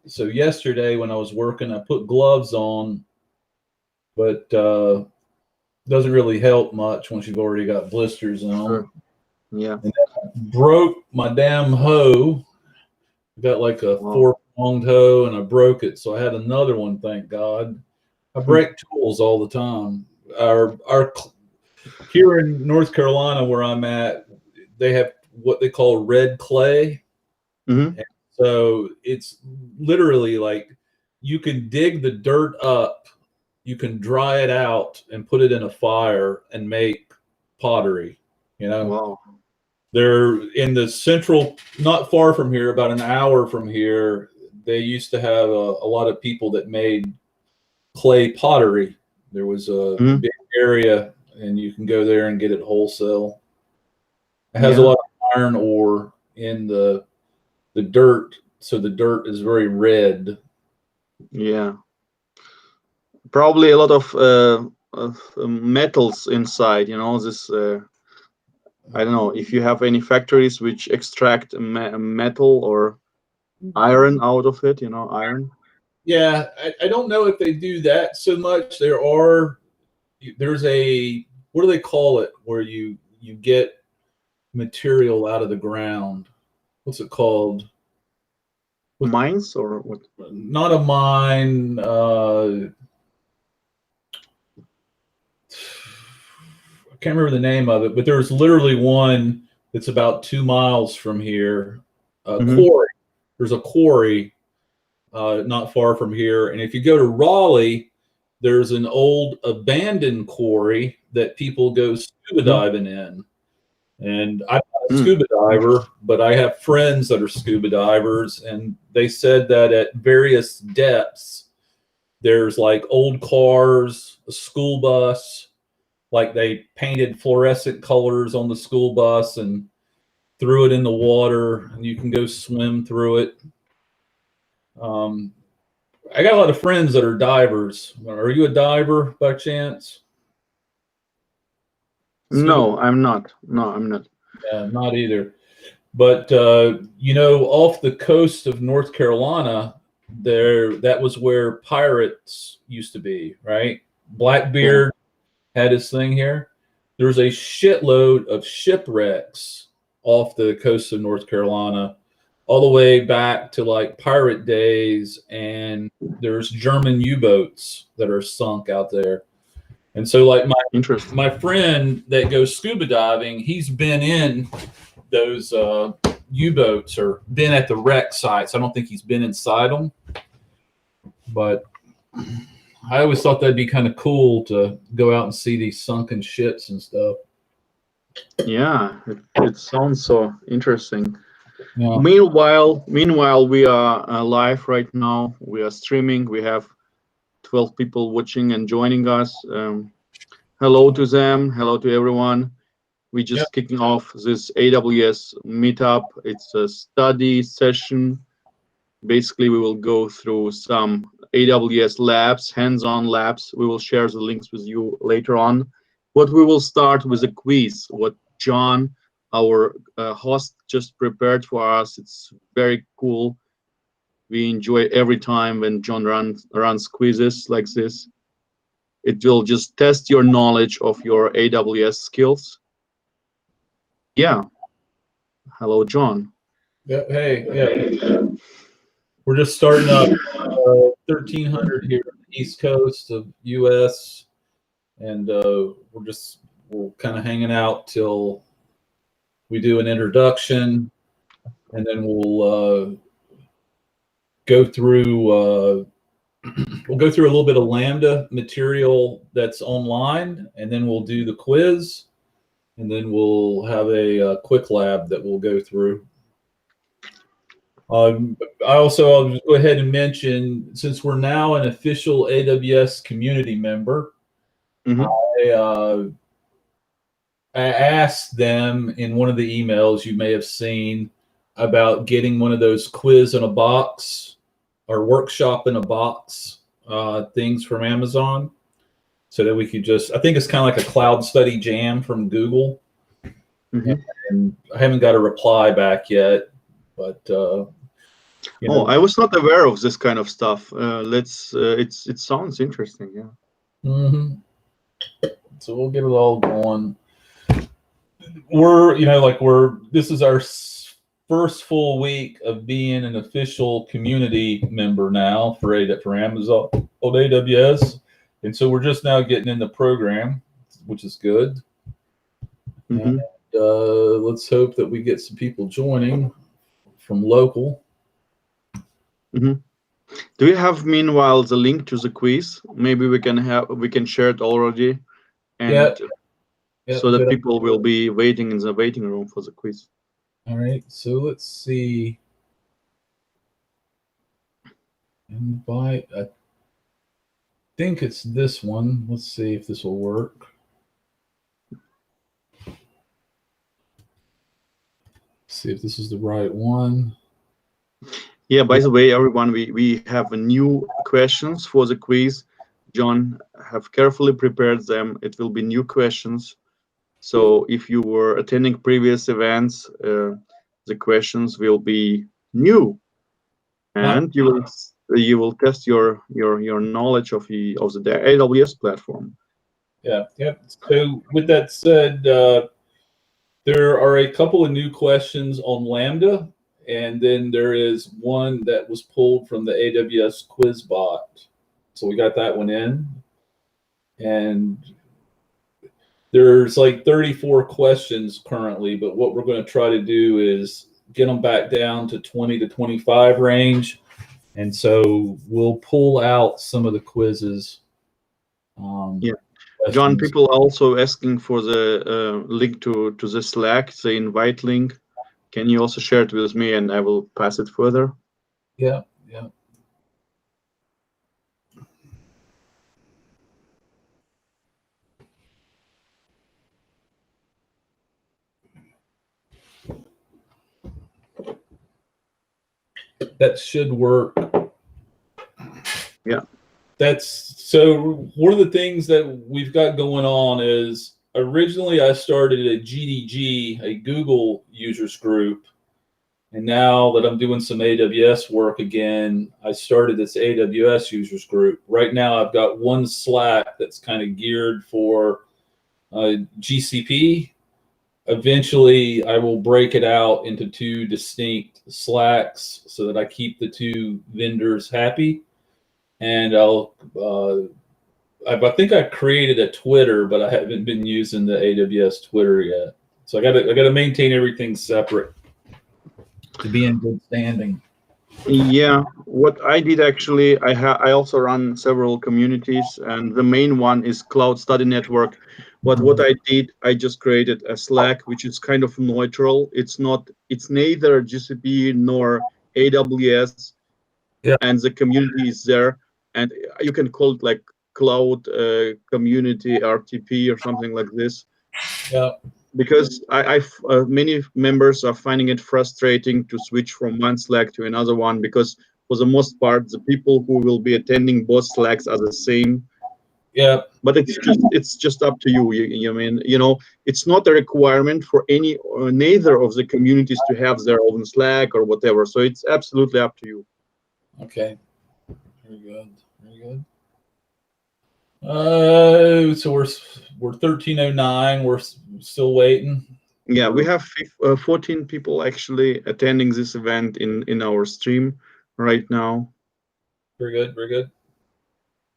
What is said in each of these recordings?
So yesterday when I was working, I put gloves on, but doesn't really help much once you've already got blisters on them. Sure. Yeah. And I broke my damn hoe. I got like a Wow. 4-pronged hoe, and I broke it. So I had another one, thank God. I break tools all the time. Our here in North Carolina, where I'm at, they have what they call red clay. Mm-hmm. And so it's literally like you can dig the dirt up, you can dry it out and put it in a fire and make pottery. You know, Wow. they're in the central, not far from here, about an hour from here. They used to have a lot of people that made clay pottery. There was a Mm-hmm. big area, and you can go there and get it wholesale. It has a Yeah. lot of iron ore in the dirt, so the dirt is very red. Yeah. Probably a lot of metals inside. This. I don't know if you have any factories which extract metal or iron out of it. Iron. Yeah, I don't know if they do that so much. There's a, what do they call it, where you get material out of the ground. What's it called? Mines or what? Not a mine. I can't remember the name of it, but there's literally one that's about 2 miles from here. A Mm-hmm. quarry. There's a quarry not far from here, and if you go to Raleigh, there's an old abandoned quarry that people go scuba Mm-hmm. diving in. And I'm not a scuba diver, but I have friends that are scuba divers, and they said that at various depths, there's like old cars, a school bus, like they painted fluorescent colors on the school bus and threw it in the water, and you can go swim through it. Um, I got a lot of friends that are divers. Are you a diver by chance? Scuba? No, I'm not. No, I'm not. Yeah, not either. But off the coast of North Carolina, that was where pirates used to be, right? Yeah. Blackbeard had his thing here. There's a shitload of shipwrecks off the coast of North Carolina, all the way back to like pirate days, and there's German U-boats that are sunk out there. And so, like Interesting. my friend that goes scuba diving, he's been in those U-boats or been at the wreck sites. I don't think he's been inside them, but I always thought that'd be kind of cool to go out and see these sunken ships and stuff. Yeah, it sounds so interesting. Yeah. Meanwhile, we are live right now. We are streaming. We have 12 people watching and joining us. Hello to them. Hello to everyone. We just kicking off this AWS meetup. It's a study session. Basically, we will go through some AWS labs, hands-on labs. We will share the links with you later on. But we will start with a quiz. What John, our host, just prepared for us. It's very cool. We enjoy every time when John runs quizzes like this. It will just test your knowledge of your AWS skills. Yeah. Hello, John. Yeah. Hey. Yeah. We're just starting up 1300 here on the East Coast of US, and we're kind of hanging out till we do an introduction, and then we'll go through we'll go through a little bit of Lambda material that's online, and then we'll do the quiz, and then we'll have a quick lab that we'll go through. I'll just go ahead and mention, since we're now an official AWS community member, I asked them in one of the emails you may have seen about getting one of those quiz in a box or workshop in a box things from Amazon, so that we could I think it's kind of like a cloud study jam from Google. And I haven't got a reply back yet, but You Oh, know, I was not aware of this kind of stuff. It sounds interesting. Yeah. hmm so we'll get it all going. This is our first full week of being an official community member now for Amazon on AWS, and so we're just now getting in the program, which is good. Mm-hmm. Let's hope that we get some people joining from local. Mm-hmm. Do you have meanwhile the link to the quiz? Maybe we can share it already, and Yeah, so that good. people will be waiting in the waiting room for the quiz. All right, so let's see. Invite. I think it's this one. Let's see if this will work. See if this is the right one. Yeah, by the way, everyone, we have new questions for the quiz. John have carefully prepared them. It will be new questions. So if you were attending previous events, the questions will be new, and you will test your knowledge of the AWS platform. Yeah. So with that said, there are a couple of new questions on Lambda, and then there is one that was pulled from the AWS quiz bot. So we got that one in, and there's like 34 questions currently, but what we're going to try to do is get them back down to 20 to 25 range. And so we'll pull out some of the quizzes. Yeah. John, people are also asking for the link to the Slack, the invite link. Can you also share it with me, and I will pass it further? Yeah. That should work. Yeah. So one of the things that we've got going on is originally I started a GDG, a Google users group. And now that I'm doing some AWS work again, I started this AWS users group. Right now, I've got one Slack that's kind of geared for GCP. Eventually, I will break it out into two distinct Slacks so that I keep the two vendors happy. And I think I created a Twitter, but I haven't been using the AWS Twitter yet. So I got to maintain everything separate to be in good standing. Yeah, what I did actually, I also run several communities, and the main one is Cloud Study Network. What I did, I just created a Slack, which is kind of neutral. It's neither GCP nor AWS, and the community is there, and you can call it like Cloud Community RTP or something like this. Yeah. Because many members are finding it frustrating to switch from one Slack to another one, because for the most part, the people who will be attending both Slacks are the same. Yeah. But it's just up to you. It's not a requirement for neither of the communities to have their own Slack or whatever. So it's absolutely up to you. Okay. Very good. So we're 1309. We're still waiting. Yeah, we have 14 people actually attending this event in our stream right now. Very good.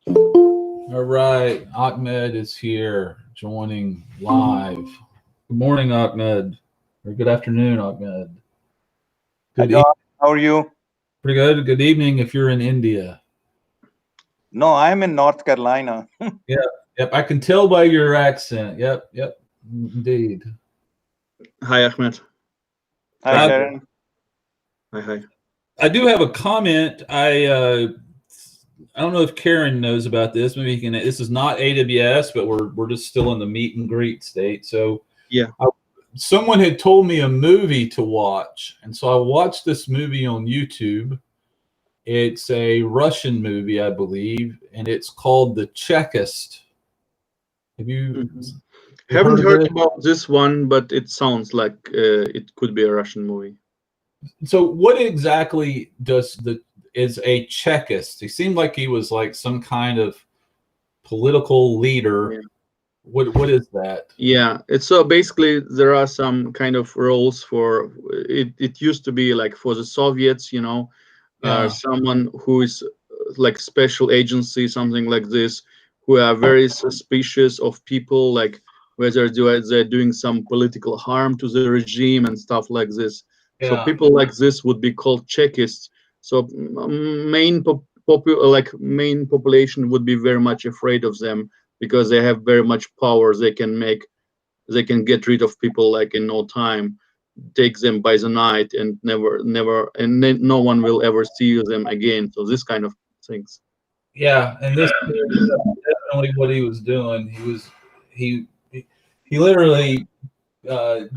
All right, Ahmed is here joining live. Good morning, Ahmed. Or good afternoon, Ahmed. Good evening. How are you? Pretty good. Good evening if you're in India. No, I'm in North Carolina. Yep. I can tell by your accent. Yep. Indeed. Hi, Ahmed. Hi, Sharon. Hi. I do have a comment. I don't know if Karen knows about this. Maybe you can. This is not AWS, but we're just still in the meet and greet state. So yeah, someone had told me a movie to watch, and so I watched this movie on YouTube. It's a Russian movie, I believe, and it's called The Checklist. Have you? Haven't heard about this one, but it sounds like it could be a Russian movie. So what exactly is a Chekist? He seemed like he was like some kind of political leader. Yeah. What is that? Yeah, it's so basically there are some kind of roles for it. It used to be like for the Soviets, Yeah. someone who is like special agency, something like this, who are very suspicious of people, like whether they're doing some political harm to the regime and stuff like this. So Yeah. people like this would be called Chekists. So main population would be very much afraid of them because they have very much power. They can get rid of people like in no time, take them by the night, and no one will ever see them again. So this kind of things. Yeah, and this is definitely what he was doing. He he literally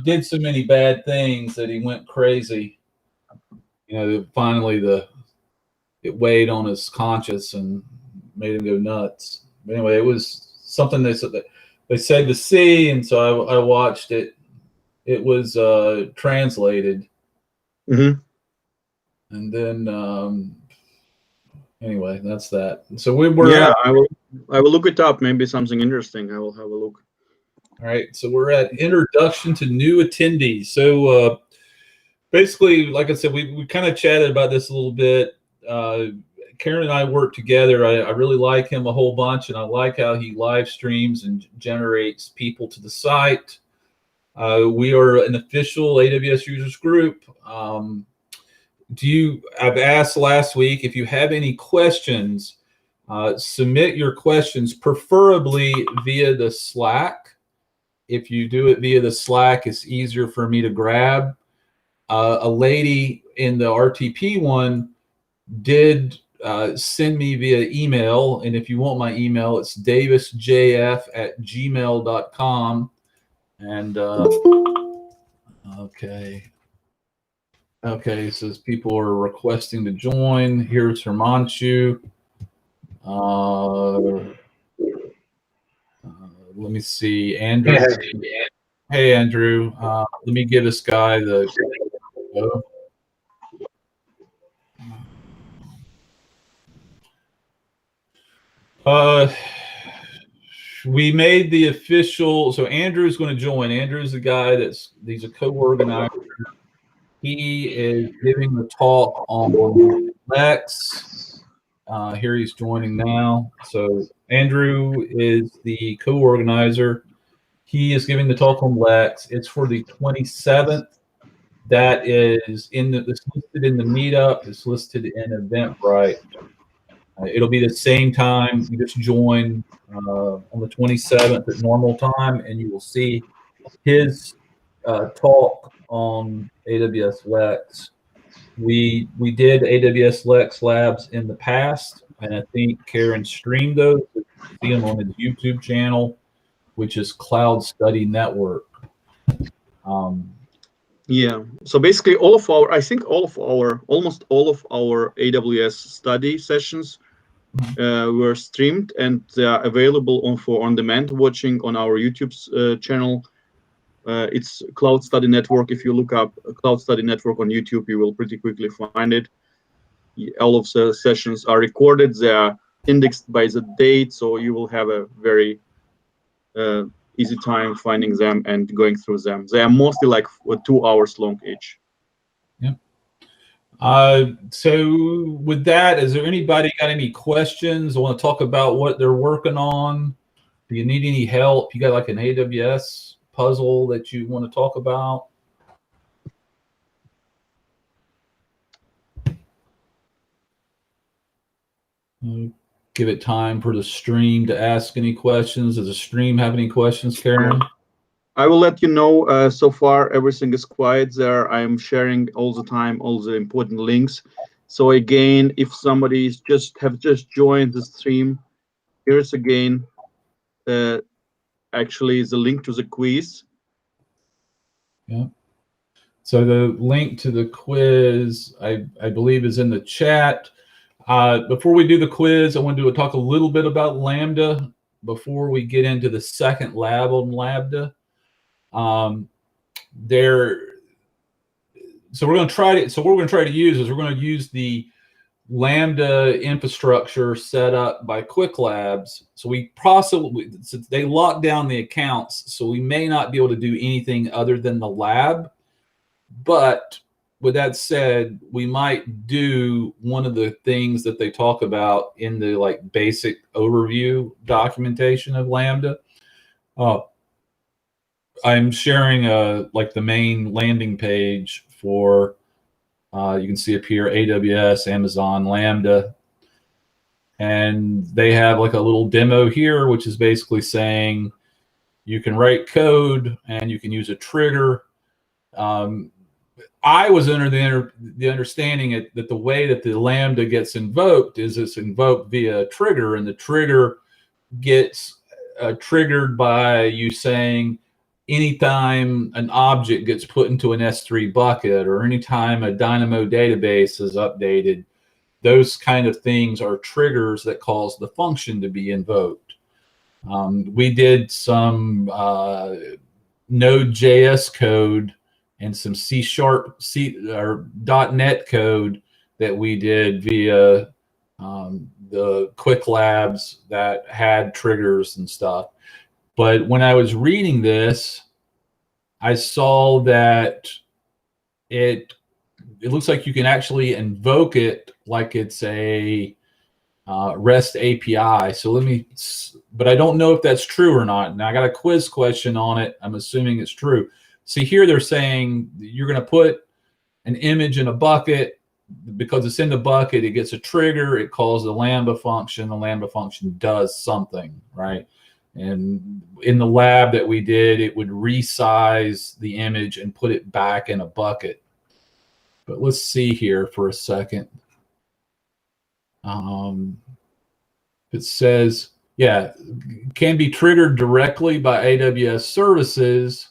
did so many bad things that he went crazy. Finally it weighed on his conscience and made him go nuts. But anyway, it was something they said to see, and so I watched it. It was translated, Hmm. and then anyway, that's that. So we're Yeah, I will look it up. Maybe something interesting. I will have a look. all right. So we're at introduction to new attendees. So basically, like I said, we kind of chatted about this a little bit. Karen and I work together. I really like him a whole bunch, and I like how he live streams and generates people to the site. We are an official AWS users group. I've asked last week if you have any questions, submit your questions, preferably via the Slack. If you do it via the Slack, it's easier for me to grab. A lady in the RTP one did send me via email. And if you want my email, it's davisjf@gmail.com. And okay. Okay, says people are requesting to join. Here's Hermanchu. Let me see. Andrew. Hey, Andrew. Let me give this guy the. We made the official. So Andrew's going to join. Andrew's the guy he's a co-organizer. He is giving the talk on Lex. Here he's joining now. So Andrew is the co-organizer. He is giving the talk on Lex. It's for the 27th. That is it's listed in the meetup. It's listed in Eventbrite. It'll be the same time. You just join on the 27th at normal time, and you will see his talk on AWS Lex. We did AWS Lex Labs in the past, and I think Karen streamed those. You can see them on his YouTube channel, which is Cloud Study Network. Yeah. So basically, almost all of our AWS study sessions were streamed, and they are available for on-demand watching on our YouTube channel. It's Cloud Study Network. If you look up Cloud Study Network on YouTube, you will pretty quickly find it. All of the sessions are recorded. They are indexed by the date, so you will have a very easy time finding them and going through them. They are mostly like 2 hours long each. Yeah. So with that, is there anybody got any questions? Want to talk about what they're working on? Do you need any help? You got like an AWS puzzle that you want to talk about? Give it time for the stream to ask any questions. Does the stream have any questions, Karen? I will let you know. So far, everything is quiet there. I am sharing all the time all the important links. So again, if somebody have just joined the stream, here's again actually the link to the quiz. Yeah. So the link to the quiz, I believe, is in the chat. Before we do the quiz, I want to talk a little bit about Lambda before we get into the second lab on Lambda. so we're going to try to. So what we're going to try to use is we're going to use the Lambda infrastructure set up by Quick Labs. So we possibly, since they lock down the accounts, so we may not be able to do anything other than the lab. But with that said, we might do one of the things that they talk about in the like basic overview documentation of Lambda. I'm sharing like the main landing page for, you can see up here, AWS, Amazon, Lambda. And they have like a little demo here, which is basically saying you can write code and you can use a trigger. I was under the understanding that the way that the Lambda gets invoked is it's invoked via a trigger, and the trigger gets triggered by you saying anytime an object gets put into an S3 bucket or anytime a Dynamo database is updated, those kind of things are triggers that cause the function to be invoked. We did some Node.js code and some C# or .NET code that we did via the Quick Labs that had triggers and stuff. But when I was reading this, I saw that it looks like you can actually invoke it like it's a REST API. So but I don't know if that's true or not. And I got a quiz question on it. I'm assuming it's true. See here, they're saying you're going to put an image in a bucket. Because it's in the bucket, it gets a trigger. It calls the Lambda function. The Lambda function does something, right? And in the lab that we did, it would resize the image and put it back in a bucket. But let's see here for a second. It says, yeah, can be triggered directly by AWS services,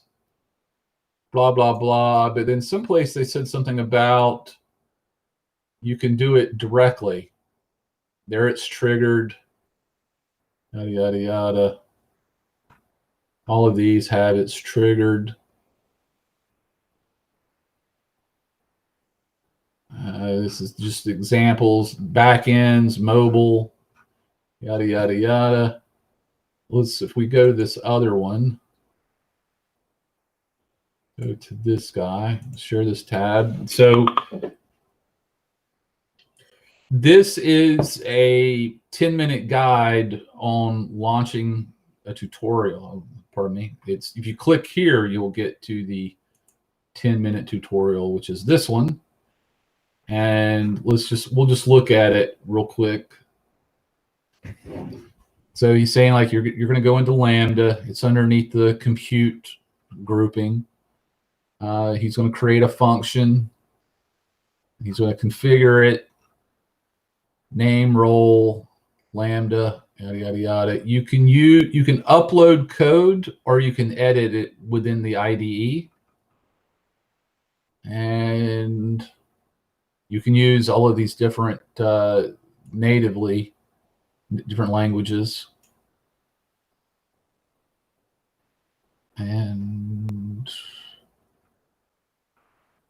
blah, blah, blah. But then someplace they said something about you can do it directly. There it's triggered, yada, yada, yada. All of these have it's triggered. This is just examples, backends, mobile, yada, yada, yada. If we go to this other one, go to this guy, share this tab. So this is a 10-minute guide on launching a tutorial. Pardon me. It's, if you click here, you'll get to the 10-minute tutorial, which is this one. And we'll just look at it real quick. So he's saying like you're going to go into Lambda. It's underneath the compute grouping. He's going to create a function. He's going to configure it. Name, role, Lambda, yada, yada, yada. You can upload code or you can edit it within the IDE. And you can use all of these different natively, different languages. And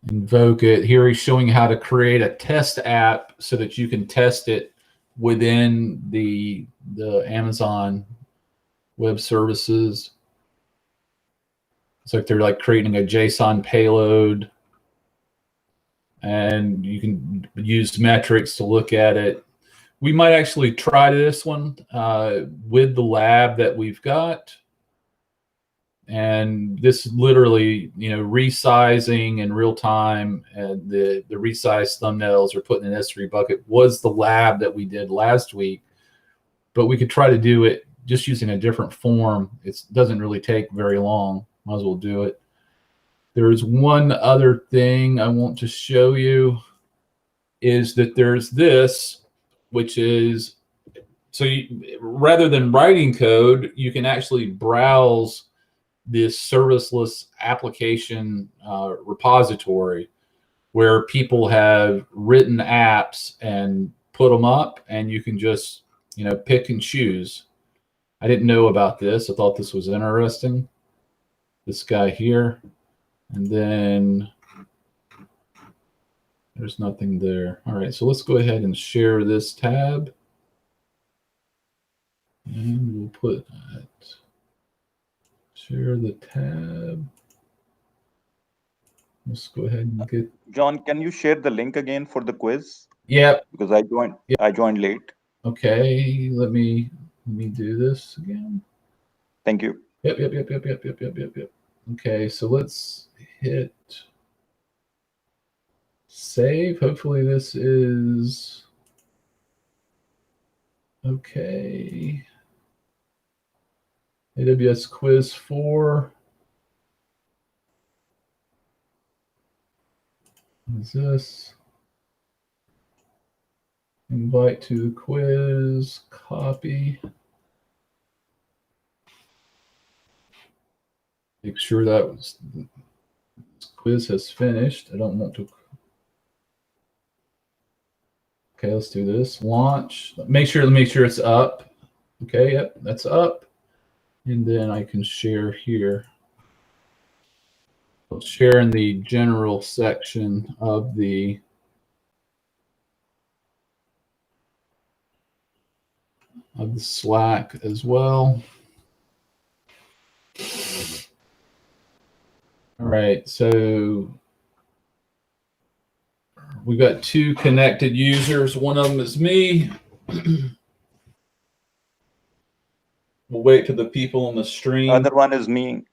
invoke it. Here he's showing how to create a test app so that you can test it within the Amazon Web Services. It's like they're like creating a JSON payload, and you can use metrics to look at it. We might actually try this one with the lab that we've got. And this literally, resizing in real time, and the resized thumbnails are put in an S3 bucket was the lab that we did last week. But we could try to do it just using a different form. It doesn't really take very long. Might as well do it. There's one other thing I want to show you is that there's this, which is, so rather than writing code, you can actually browse this serviceless application repository where people have written apps and put them up, and you can just pick and choose. I didn't know about this. I thought this was interesting. This guy here, and then There's nothing there. All right, so let's go ahead and share this tab. And we'll put that. Share the tab. Let's go ahead and get. John, can you share the link again for the quiz? Yep. Because I joined. Yep. I joined late. Okay. Let me do this again. Thank you. Yep. Okay, so let's hit save. Hopefully this is okay. AWS quiz 4. What is this? Invite to the quiz, copy. Make sure that was this quiz has finished. I don't want to. Okay, let's do this. Launch. Make sure it's up. Okay, yep, that's up. And then I can share here. I'll share in the general section of the Slack as well. All right, so we got 2 connected users. One of them is me. We'll wait till the people on the stream. Other one is me.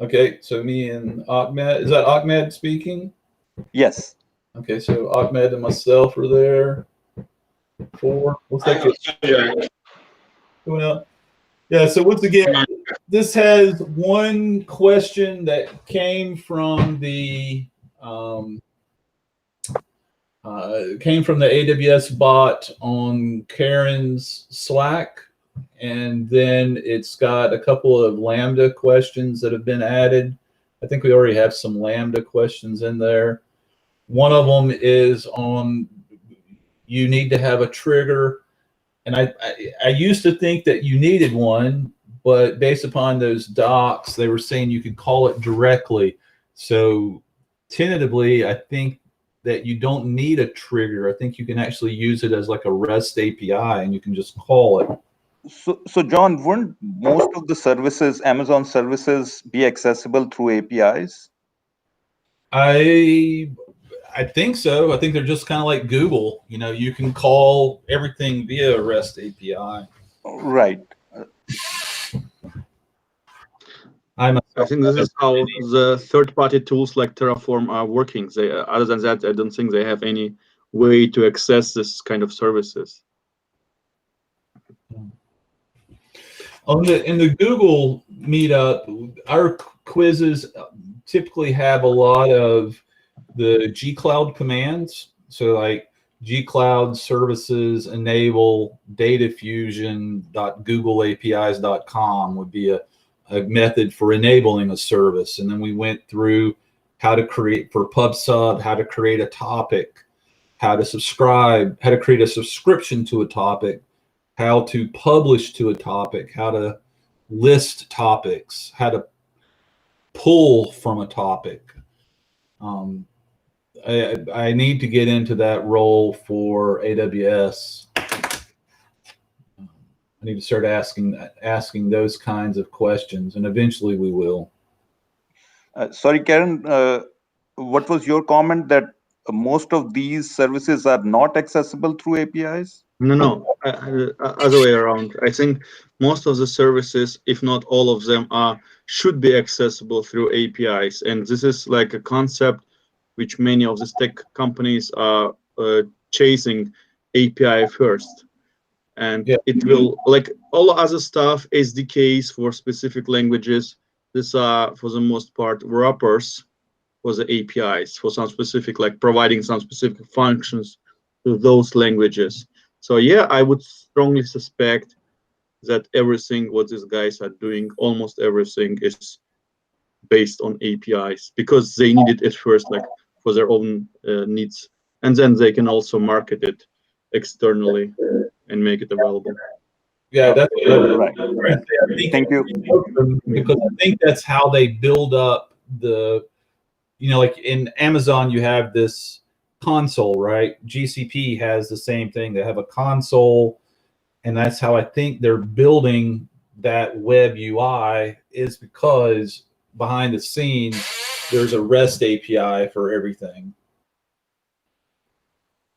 Okay, so me and Ahmed. Is that Ahmed speaking? Yes. Okay, so Ahmed and myself are there. 4. Looks like it's going up. Yeah, so once again, this has one question that came from the AWS bot on Karen's Slack, and then it's got a couple of Lambda questions that have been added. I think we already have some Lambda questions in there. One of them is on you need to have a trigger. And I used to think that you needed one, but based upon those docs, they were saying you could call it directly. So tentatively, I think that you don't need a trigger. I think you can actually use it as like a REST API, and you can just call it. So John, wouldn't most of the services, Amazon services, be accessible through APIs? I think so. I think they're just kind of like Google. You know, you can call everything via a REST API. Right. I think this is how the third-party tools like Terraform are working. Other than that, I don't think they have any way to access this kind of services. In the Google meetup, our quizzes typically have a lot of the G-Cloud commands. So like G-Cloud services enable datafusion.googleapis.com would be a method for enabling a service. And then we went through how to create for PubSub, how to create a topic, how to subscribe, how to create a subscription to a topic, how to publish to a topic, how to list topics, how to pull from a topic. I need to get into that role for AWS. I need to start asking those kinds of questions, and eventually we will. Sorry, Karen, what was your comment that most of these services are not accessible through APIs? No, other way around. I think most of the services, if not all of them, should be accessible through APIs, and this is like a concept which many of the tech companies are chasing API first. And it will, like all other stuff, SDKs for specific languages, these are, for the most part, wrappers for the APIs, for some specific, like providing some specific functions to those languages. So yeah, I would strongly suspect that everything what these guys are doing, almost everything is based on APIs, because they need it at first, like for their own needs, and then they can also market it externally and make it available. Yeah, that's right. Thank you. Because I think that's how they build up the, you know, like in Amazon, you have this console, right? GCP has the same thing. They have a console, and that's how I think they're building that web UI, is because behind the scenes there's a REST API for everything.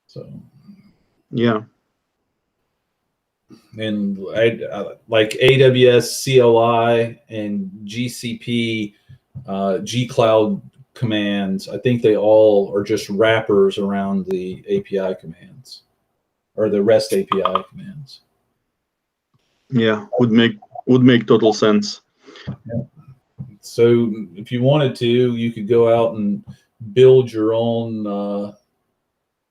So Yeah. And like AWS CLI and GCP G Cloud commands, I think they all are just wrappers around the API commands, or the REST API commands. Yeah, would make total sense. Yeah. So if you wanted to, you could go out and build your own,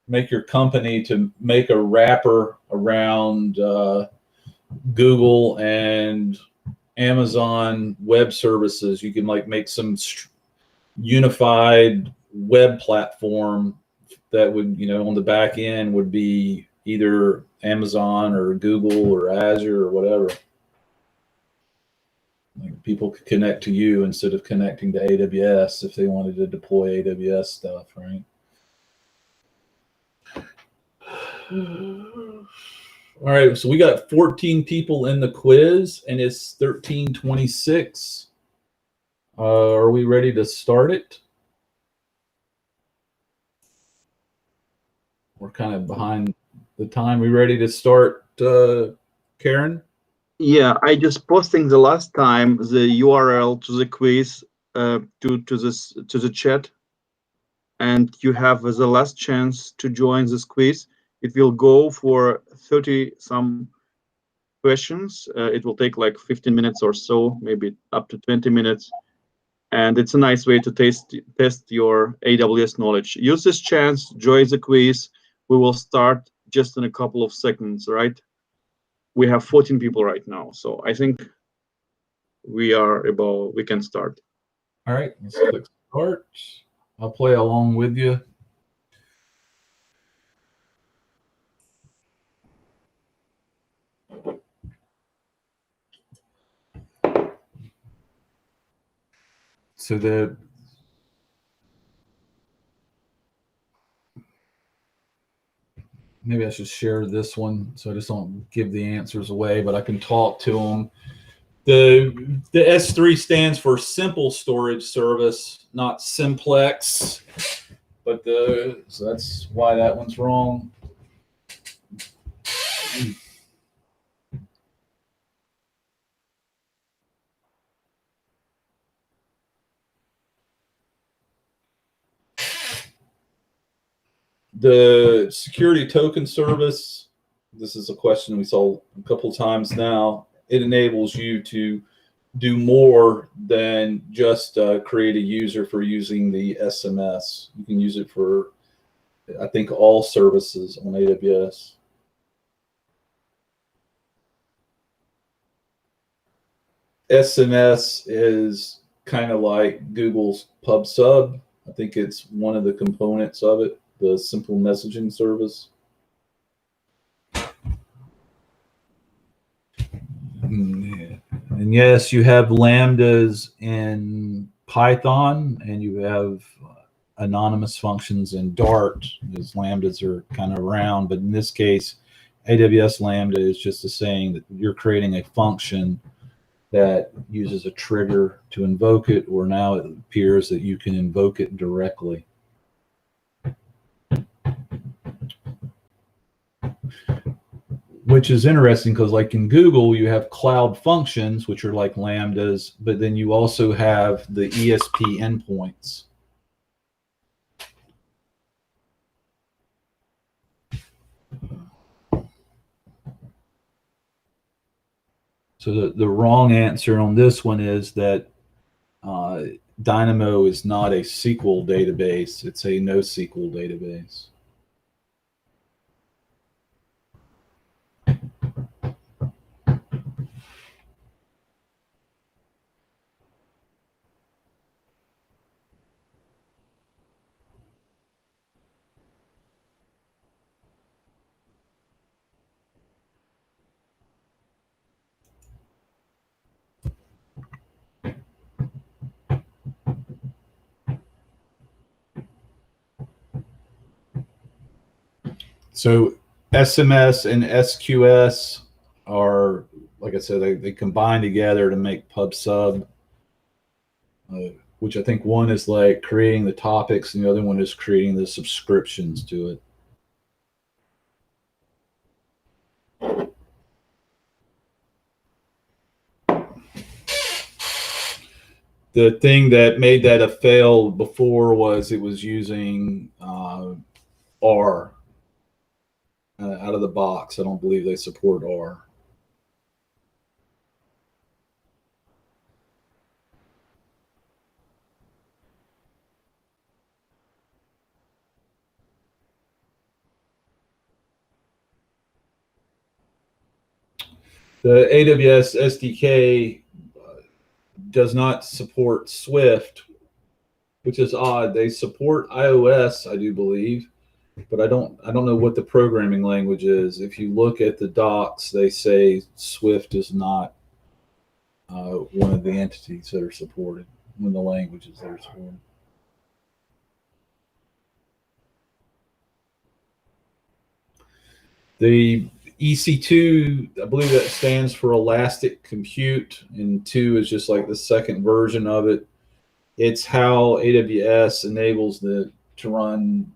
make your company to make a wrapper around Google and Amazon web services. You can like make some unified web platform that would, on the back end would be either Amazon or Google or Azure or whatever. Like people could connect to you instead of connecting to AWS if they wanted to deploy AWS stuff, right? All right, so we got 14 people in the quiz, and it's 13:26. Are we ready to start it? We're kind of behind the time. We ready to start, Karen? Yeah, I just posting the last time the URL to the quiz to the chat, and you have the last chance to join this quiz. It will go for 30 some questions. It will take like 15 minutes or so, maybe up to 20 minutes. And it's a nice way to test your AWS knowledge. Use this chance, join the quiz. We will start just in a couple of seconds, right? We have 14 people right now, so I think we can start. All right, let's click start. I'll play along with you. So maybe I should share this one so I just don't give the answers away, but I can talk to them. The S3 stands for Simple Storage Service, not Simplex. But so that's why that one's wrong. The security token service, this is a question we saw a couple times now. It enables you to do more than just create a user for using the SMS. You can use it for, I think, all services on AWS. SMS is kind of like Google's PubSub. I think it's one of the components of it, the simple messaging service. And yes, you have lambdas in Python, and you have anonymous functions in Dart, because lambdas are kind of around. But in this case, AWS Lambda is just a saying that you're creating a function that uses a trigger to invoke it, or now it appears that you can invoke it directly. Which is interesting because, like in Google, you have cloud functions, which are like lambdas, but then you also have the ESP endpoints. So the wrong answer on this one is that Dynamo is not a SQL database. It's a NoSQL database. So SMS and SQS are, like I said, they combine together to make PubSub, which I think one is like creating the topics and the other one is creating the subscriptions to it. The thing that made that a fail before was it was using R out of the box. I don't believe they support R. The AWS SDK does not support Swift, which is odd. They support iOS, I do believe, but I don't know what the programming language is. If you look at the docs, they say Swift is not one of the entities that are supported, one of the languages that are supported. The EC2, I believe that stands for Elastic Compute, and 2 is just like the second version of it. It's how AWS enables to run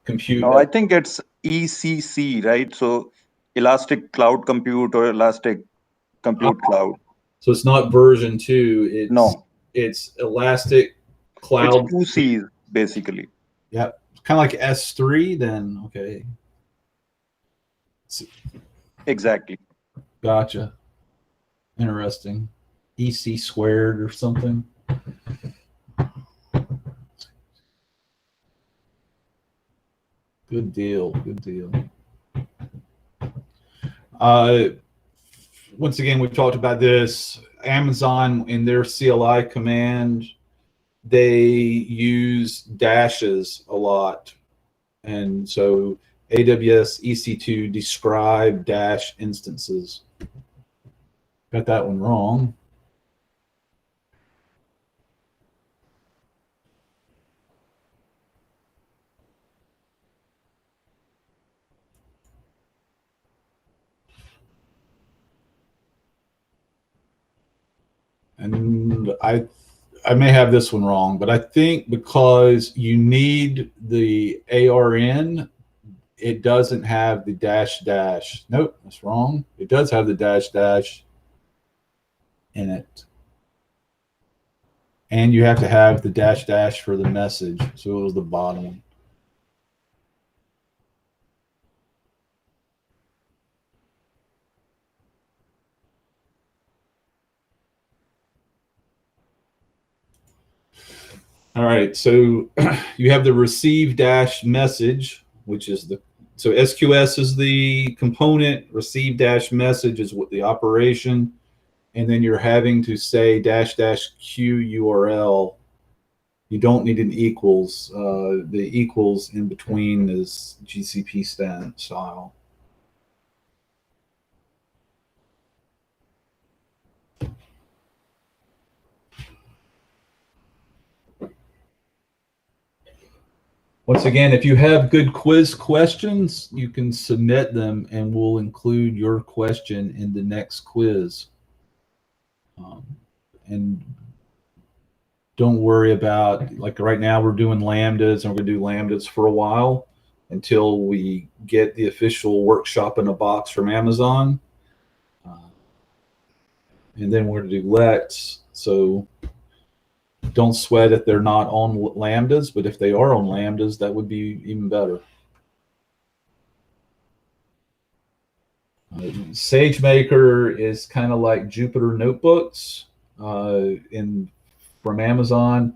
compute. No, I think it's ECC, right? So Elastic Cloud Compute or Elastic Compute Cloud. So it's not version 2. It's Elastic Cloud. It's 2 C's basically. Yeah, kind of like S3 then. Okay. Exactly. Gotcha. Interesting. EC squared or something. Good deal. Good deal. Once again, we've talked about this. Amazon in their CLI command, they use dashes a lot. And so AWS EC2 describe dash instances. Got that one wrong. And I may have this one wrong, but I think because you need the ARN, it doesn't have the dash dash. Nope, that's wrong. It does have the dash dash in it. And you have to have the dash dash for the message. So it was the bottom one. All right, so you have the receive dash message, which is so SQS is the component, receive dash message is what the operation, and then you're having to say dash dash Q URL. You don't need an equals. The equals in between is GCP style. Once again, if you have good quiz questions, you can submit them and we'll include your question in the next quiz. And don't worry about, like right now we're doing lambdas and we're going to do lambdas for a while until we get the official workshop in a box from Amazon. And then we're going to do lets. So don't sweat if they're not on lambdas, but if they are on lambdas, that would be even better. SageMaker is kind of like Jupyter Notebooks from Amazon.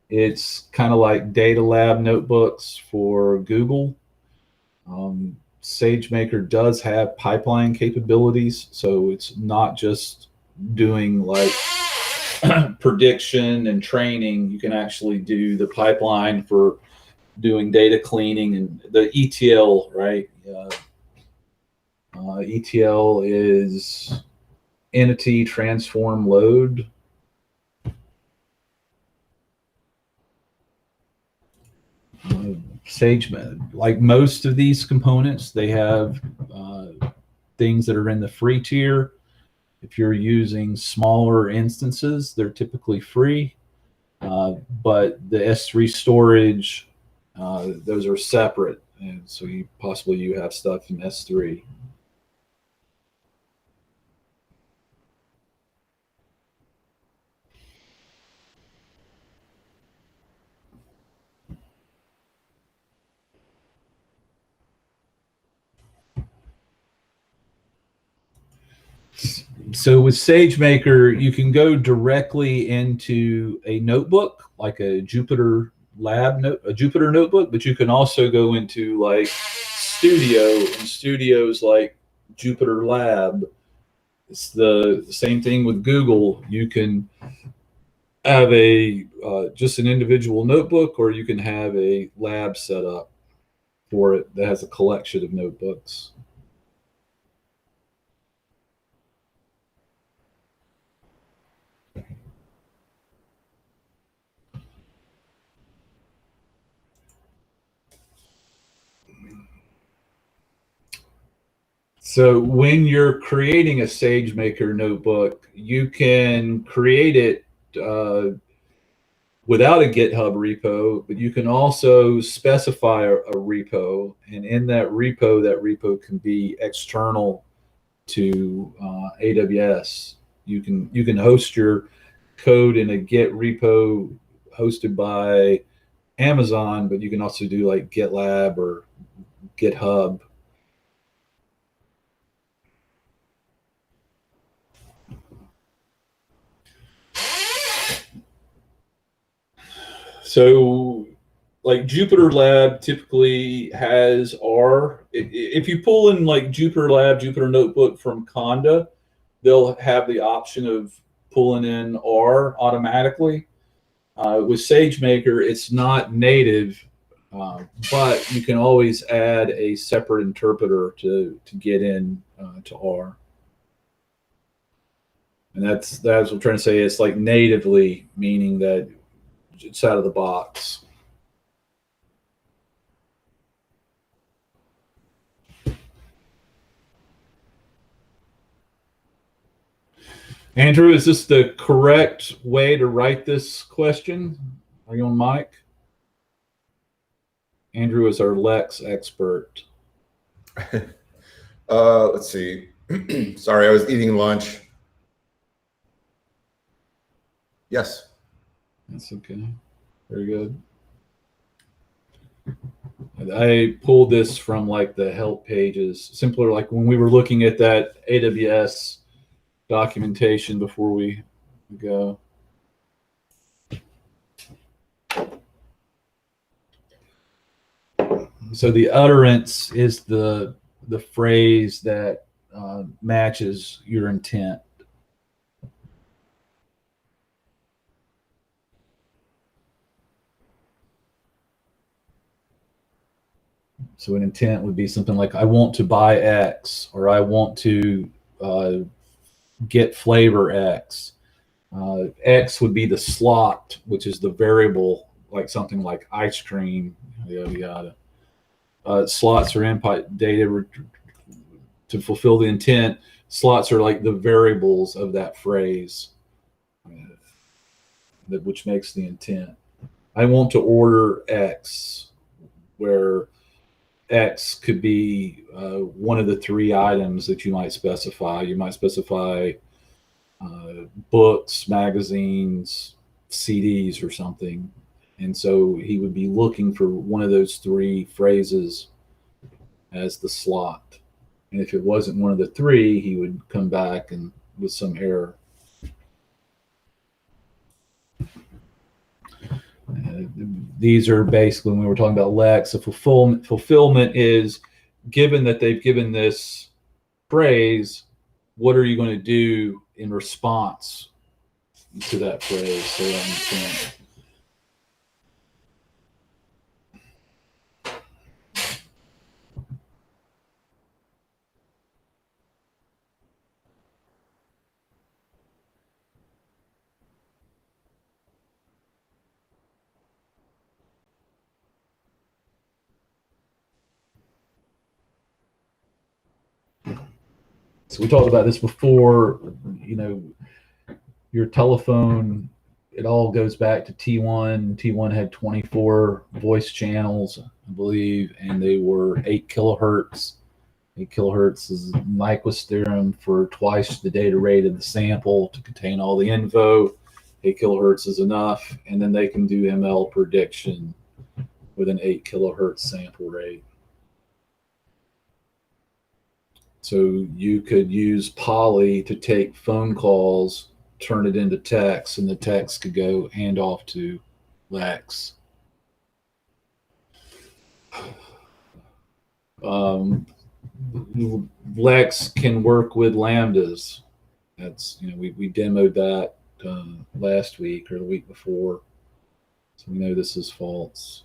It's kind of like Data Lab notebooks for Google. SageMaker does have pipeline capabilities, so it's not just doing like prediction and training. You can actually do the pipeline for doing data cleaning and the ETL, right? ETL is entity transform load. like most of these components, they have things that are in the free tier. If you're using smaller instances, they're typically free. But the S3 storage, those are separate. And so you have stuff in S3. So with SageMaker, you can go directly into a notebook, like a Jupyter notebook, but you can also go into like Studio, and Studio's like Jupyter Lab. It's the same thing with Google. You can have a just an individual notebook, or you can have a lab set up for it that has a collection of notebooks. So when you're creating a SageMaker notebook, you can create it without a GitHub repo, but you can also specify a repo, and in that repo can be external to AWS. You can host your code in a Git repo hosted by Amazon, but you can also do like GitLab or GitHub. So like Jupyter Lab typically has R. If you pull in like Jupyter Lab, Jupyter Notebook from Conda, they'll have the option of pulling in R automatically. With SageMaker, it's not native, but you can always add a separate interpreter to get in to R. And that's what I'm trying to say. It's like natively, meaning that it's out of the box. Andrew, is this the correct way to write this question? Are you on mic? Andrew is our Lex expert. Let's see. Sorry, I was eating lunch. Yes. That's okay. Very good. I pulled this from like the help pages, simpler, like when we were looking at that AWS documentation before we go. So the utterance is the phrase that matches your intent. So an intent would be something like, I want to buy X, or I want to get flavor X. X would be the slot, which is the variable, like something like ice cream, yada, yada. Slots are input data to fulfill the intent. Slots are like the variables of that phrase, which makes the intent. I want to order X, where X could be one of the three items that you might specify. You might specify books, magazines, CDs, or something. And so he would be looking for one of those three phrases as the slot. And if it wasn't one of the three, he would come back and with some error. These are basically, when we were talking about Lex, the fulfillment is, given that they've given this phrase, what are you going to do in response to that phrase? So that intent. So we talked about this before, you know, your telephone, it all goes back to T1. T1 had 24 voice channels, I believe, and they were 8 kilohertz. 8 kilohertz is Nyquist theorem for twice the data rate of the sample to contain all the info. 8 kilohertz is enough, and then they can do ML prediction with an 8 kilohertz sample rate. So you could use Poly to take phone calls, turn it into text, and the text could go hand off to Lex. Lex can work with lambdas. That's, you know, we demoed that last week or the week before, so we know this is false.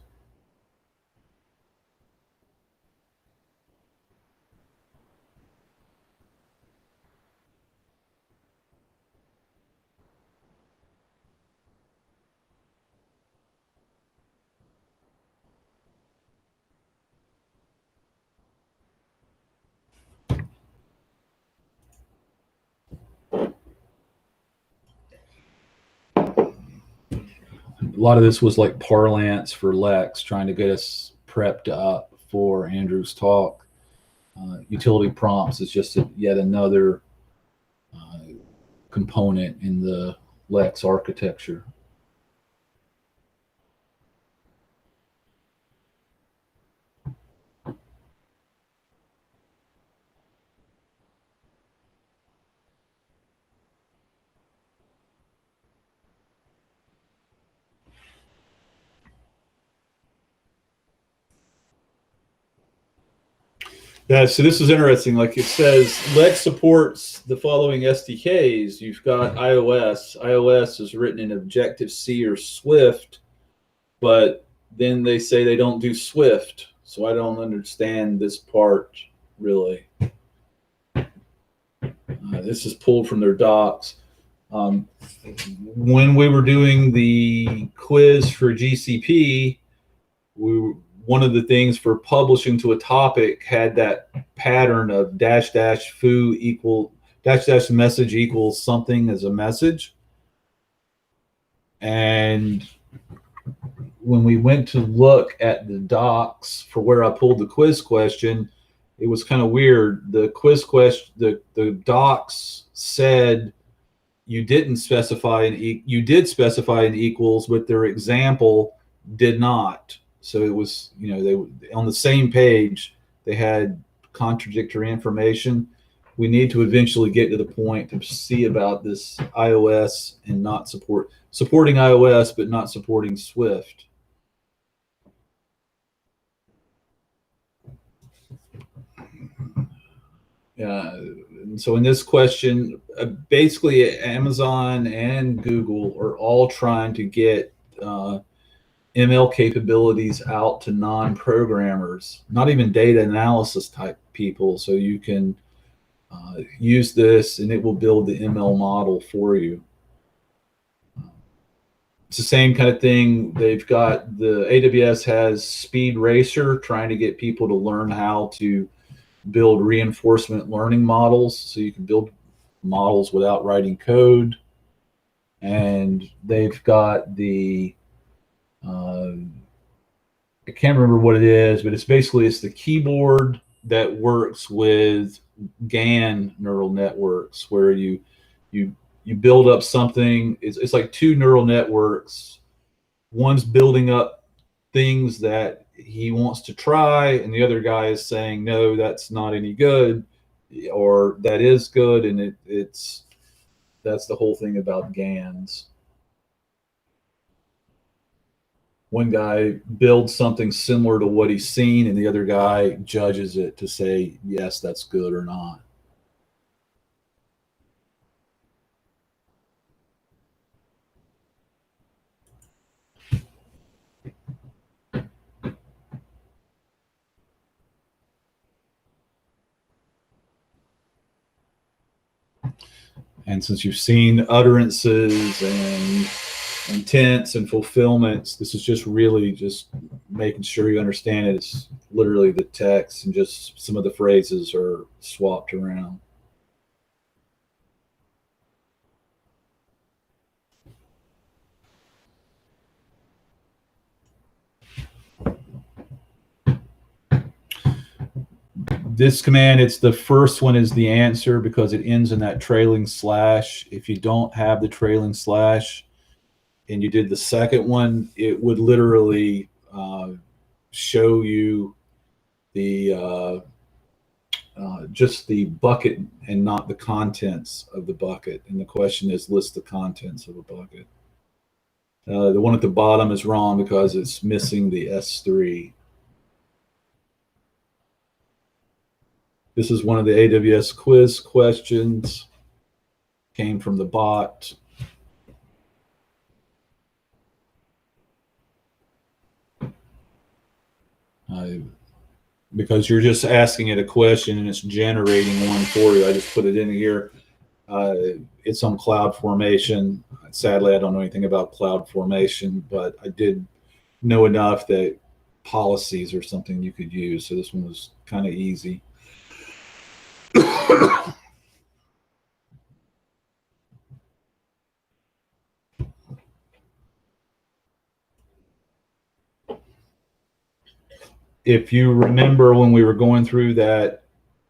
A lot of this was like parlance for Lex, trying to get us prepped up for Andrew's talk. Utility prompts is just yet another component in the Lex architecture. Yeah, so this is interesting. Like it says, Lex supports the following SDKs. You've got iOS. iOS is written in Objective-C or Swift, but then they say they don't do Swift. So I don't understand this part really. This is pulled from their docs. When we were doing the quiz for GCP, one of the things for publishing to a topic had that pattern of -- foo equal -- message equals something as a message. And when we went to look at the docs for where I pulled the quiz question, it was kind of weird. The quiz question, the docs said you didn't specify you did specify an equals, but their example did not. So it was, you know, they on the same page, they had contradictory information. We need to eventually get to the point to see about this iOS and not supporting iOS, but not supporting Swift. And so in this question, basically Amazon and Google are all trying to get ML capabilities out to non-programmers, not even data analysis type people. So you can use this and it will build the ML model for you. It's the same kind of thing. They've got the AWS has Speed Racer, trying to get people to learn how to build reinforcement learning models, so you can build models without writing code. And they've got the I can't remember what it is, but it's the keyboard that works with GAN neural networks, where you build up something. It's like two neural networks. One's building up things that he wants to try, and the other guy is saying, no, that's not any good, or that is good. And that's the whole thing about GANs. One guy builds something similar to what he's seen, and the other guy judges it to say, yes, that's good or not. And since you've seen utterances and intents and fulfillments, this is just really just making sure you understand it. It's literally the text, and just some of the phrases are swapped around. This command, it's the first one is the answer because it ends in that trailing slash. If you don't have the trailing slash and you did the second one, it would literally show you the just the bucket and not the contents of the bucket. And the question is list the contents of a bucket. The one at the bottom is wrong because it's missing the S3. This is one of the AWS quiz questions. Came from the bot. Because you're just asking it a question and it's generating one for you. I just put it in here. It's on CloudFormation. Sadly, I don't know anything about CloudFormation, but I did know enough that policies are something you could use. So this one was kind of easy. If you remember when we were going through that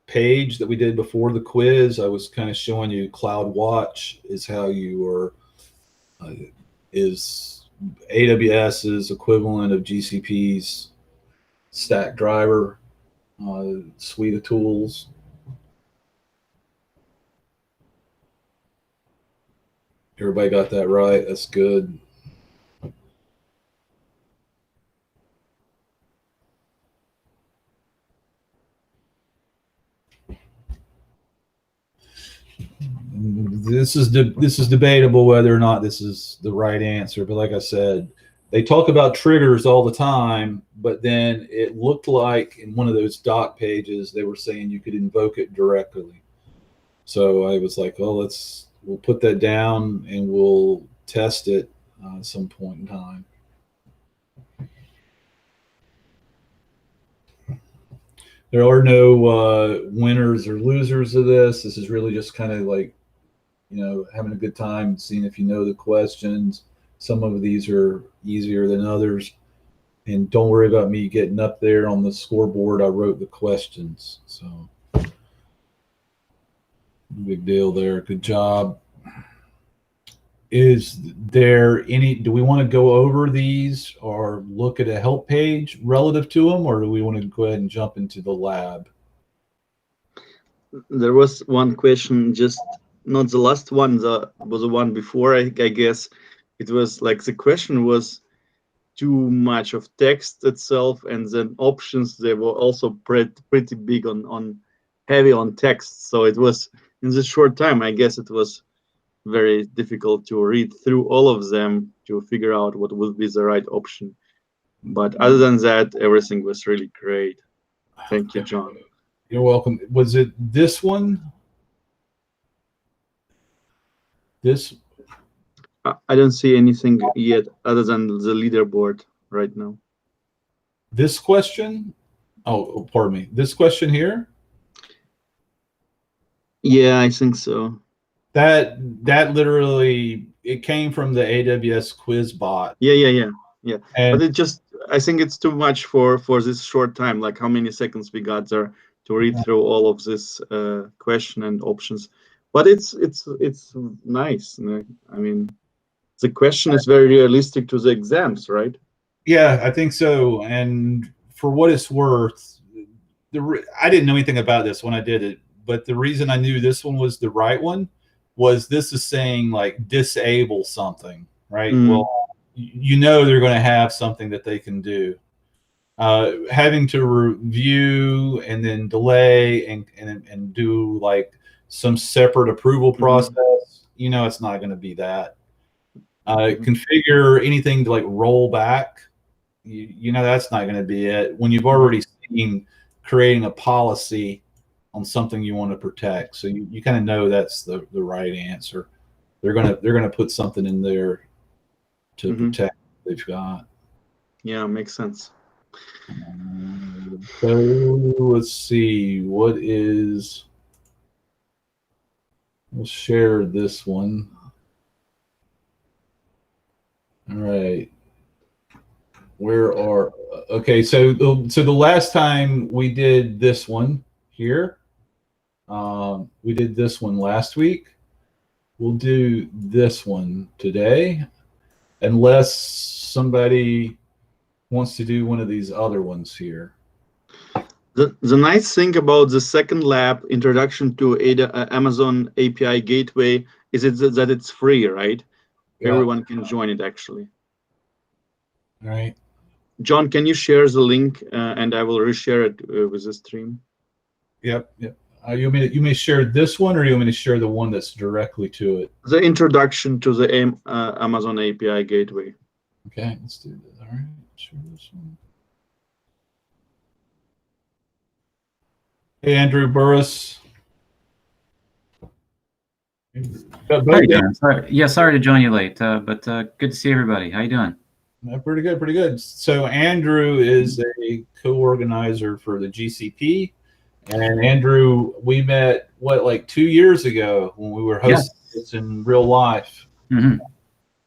page that we did before the quiz, I was kind of showing you CloudWatch is how you are, is AWS's equivalent of GCP's stack driver suite of tools. Everybody got that right? That's good. This is debatable whether or not this is the right answer, but like I said, they talk about triggers all the time, but then it looked like in one of those doc pages they were saying you could invoke it directly. So I was like, oh, we'll put that down and we'll test it at some point in time. There are no winners or losers of this. This is really just kind of like, you know, having a good time, seeing if you know the questions. Some of these are easier than others. And don't worry about me getting up there on the scoreboard. I wrote the questions. So big deal there. Good job. Is there any, do we want to go over these or look at a help page relative to them, or do we want to go ahead and jump into the lab? There was one question, just not the last one, was the one before, I guess. It was like the question was too much of text itself, and then options, they were also pretty big on heavy on text. So it was, in this short time, I guess it was very difficult to read through all of them to figure out what would be the right option. But other than that, everything was really great. Thank you, John. You're welcome. Was it this one? This? I don't see anything yet other than the leaderboard right now. This question? Oh, pardon me. This question here? Yeah, I think so. That literally, it came from the AWS quiz bot. Yeah. And but it just, I think it's too much for this short time. Like how many seconds we got there to read through all of this question and options. But it's nice. I mean, the question is very realistic to the exams, right? yeah, I think so. And for what it's worth, I didn't know anything about this when I did it, but the reason I knew this one was the right one was this is saying like disable something, right? Well, you know they're going to have something that they can do. Having to review and then delay and do like some separate approval process, you know, it's not going to be that. Configure anything to like roll back, you know, that's not going to be it. When you've already seen creating a policy on something you want to protect, so you kind of know that's the right answer. They're gonna put something in there to protect what they've got. Yeah, makes sense. So let's see, what is, we'll share this one. All right. Where are, okay, so the last time we did this one here. We did this one last week. We'll do this one today, unless somebody wants to do one of these other ones here. The nice thing about the second lab, Introduction to Amazon API Gateway, is that it's free, right? Yeah. Everyone can join it, actually. All right. John, can you share the link, and I will reshare it with the stream? Yep. You may share this one, or you want me to share the one that's directly to it? The Introduction to the Amazon API Gateway. Okay, let's do this. All right, share this one. Hey, Andrew Burris. How you doing? Sorry to join you late, but good to see everybody. How you doing? Pretty good, pretty good. So Andrew is a co-organizer for the GCP, and Andrew, we met like 2 years ago when we were hosting this in real life. Mm-hmm.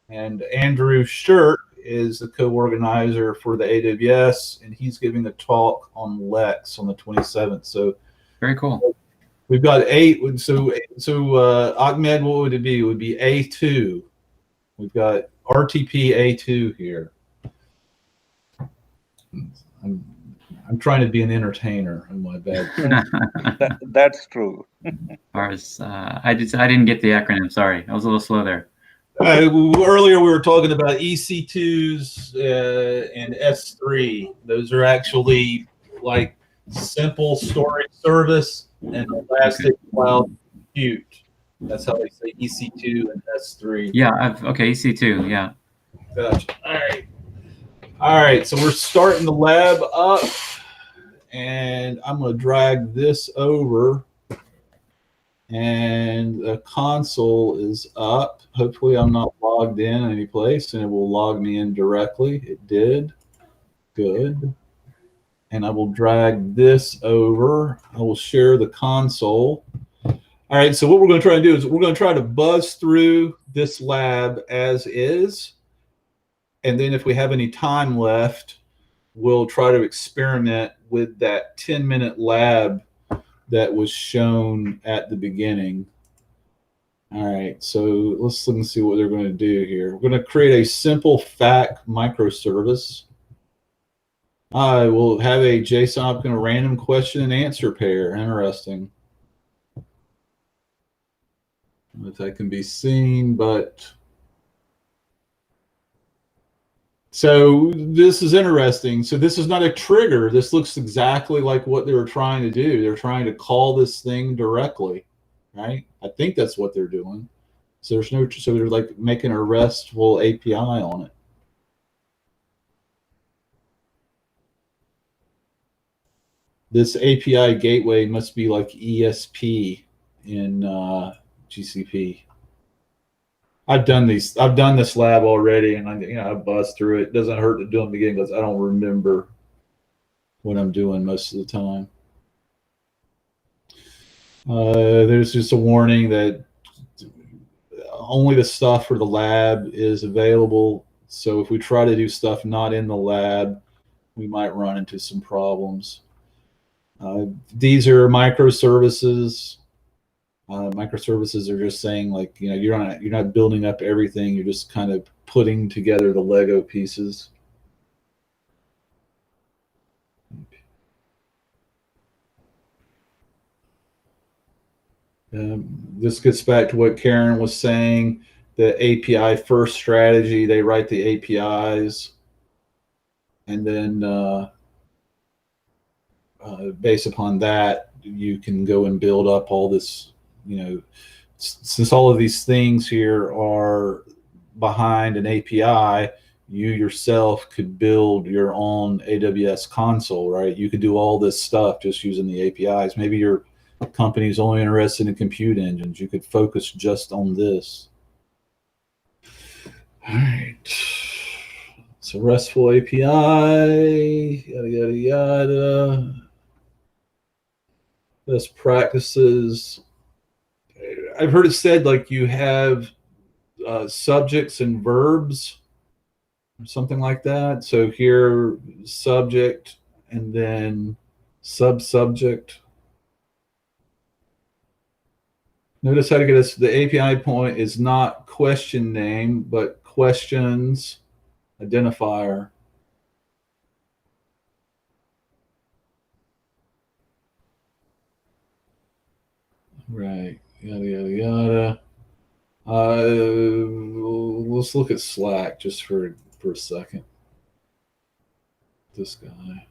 And Andrew Shirt is the co-organizer for the AWS, and he's giving a talk on Lex on the 27th. So very cool. We've got 8. So Ahmed, what would it be? It would be A2. We've got RTP A2 here. I'm trying to be an entertainer in my bed. That's true. I didn't get the acronym. Sorry, I was a little slow there. Earlier we were talking about EC2s and S3. Those are actually like simple storage service and elastic cloud compute. That's how they say EC2 and S3. Yeah, okay, EC2, yeah. Gotcha. All right, so we're starting the lab up, and I'm going to drag this over, and the console is up. Hopefully I'm not logged in any place, and it will log me in directly. It did. Good. And I will drag this over. I will share the console. All right, so what we're going to try to do is we're going to try to buzz through this lab as is. And then if we have any time left, we'll try to experiment with that 10-minute lab that was shown at the beginning. All right, so let's look and see what they're going to do here. We're going to create a simple FAQ microservice. I will have a JSON a random question and answer pair. Interesting. If that can be seen, but so this is interesting. So this is not a trigger. This looks exactly like what they were trying to do. They're trying to call this thing directly, right? I think that's what they're doing. So there's no, so they're like making a RESTful API on it. This API gateway must be like ESP in GCP. I've done this lab already, and I buzzed through it. It doesn't hurt to do them again because I don't remember what I'm doing most of the time. There's just a warning that only the stuff for the lab is available. So if we try to do stuff not in the lab, we might run into some problems. These are microservices. Microservices are just saying, like, you're not building up everything. You're just kind of putting together the Lego pieces. This gets back to what Karen was saying, the API first strategy. They write the APIs, and then based upon that, you can go and build up all this. Since all of these things here are behind an API, you yourself could build your own AWS console, right? You could do all this stuff just using the APIs. Maybe your company's only interested in compute engines. You could focus just on this. All right. So RESTful API, yada, yada, yada. Best practices. I've heard it said like you have subjects and verbs or something like that. So here, subject and then subsubject. Notice how to get us. The API point is not question name, but questions identifier. Right. Yada yada yada. Let's look at Slack just for a second. This guy.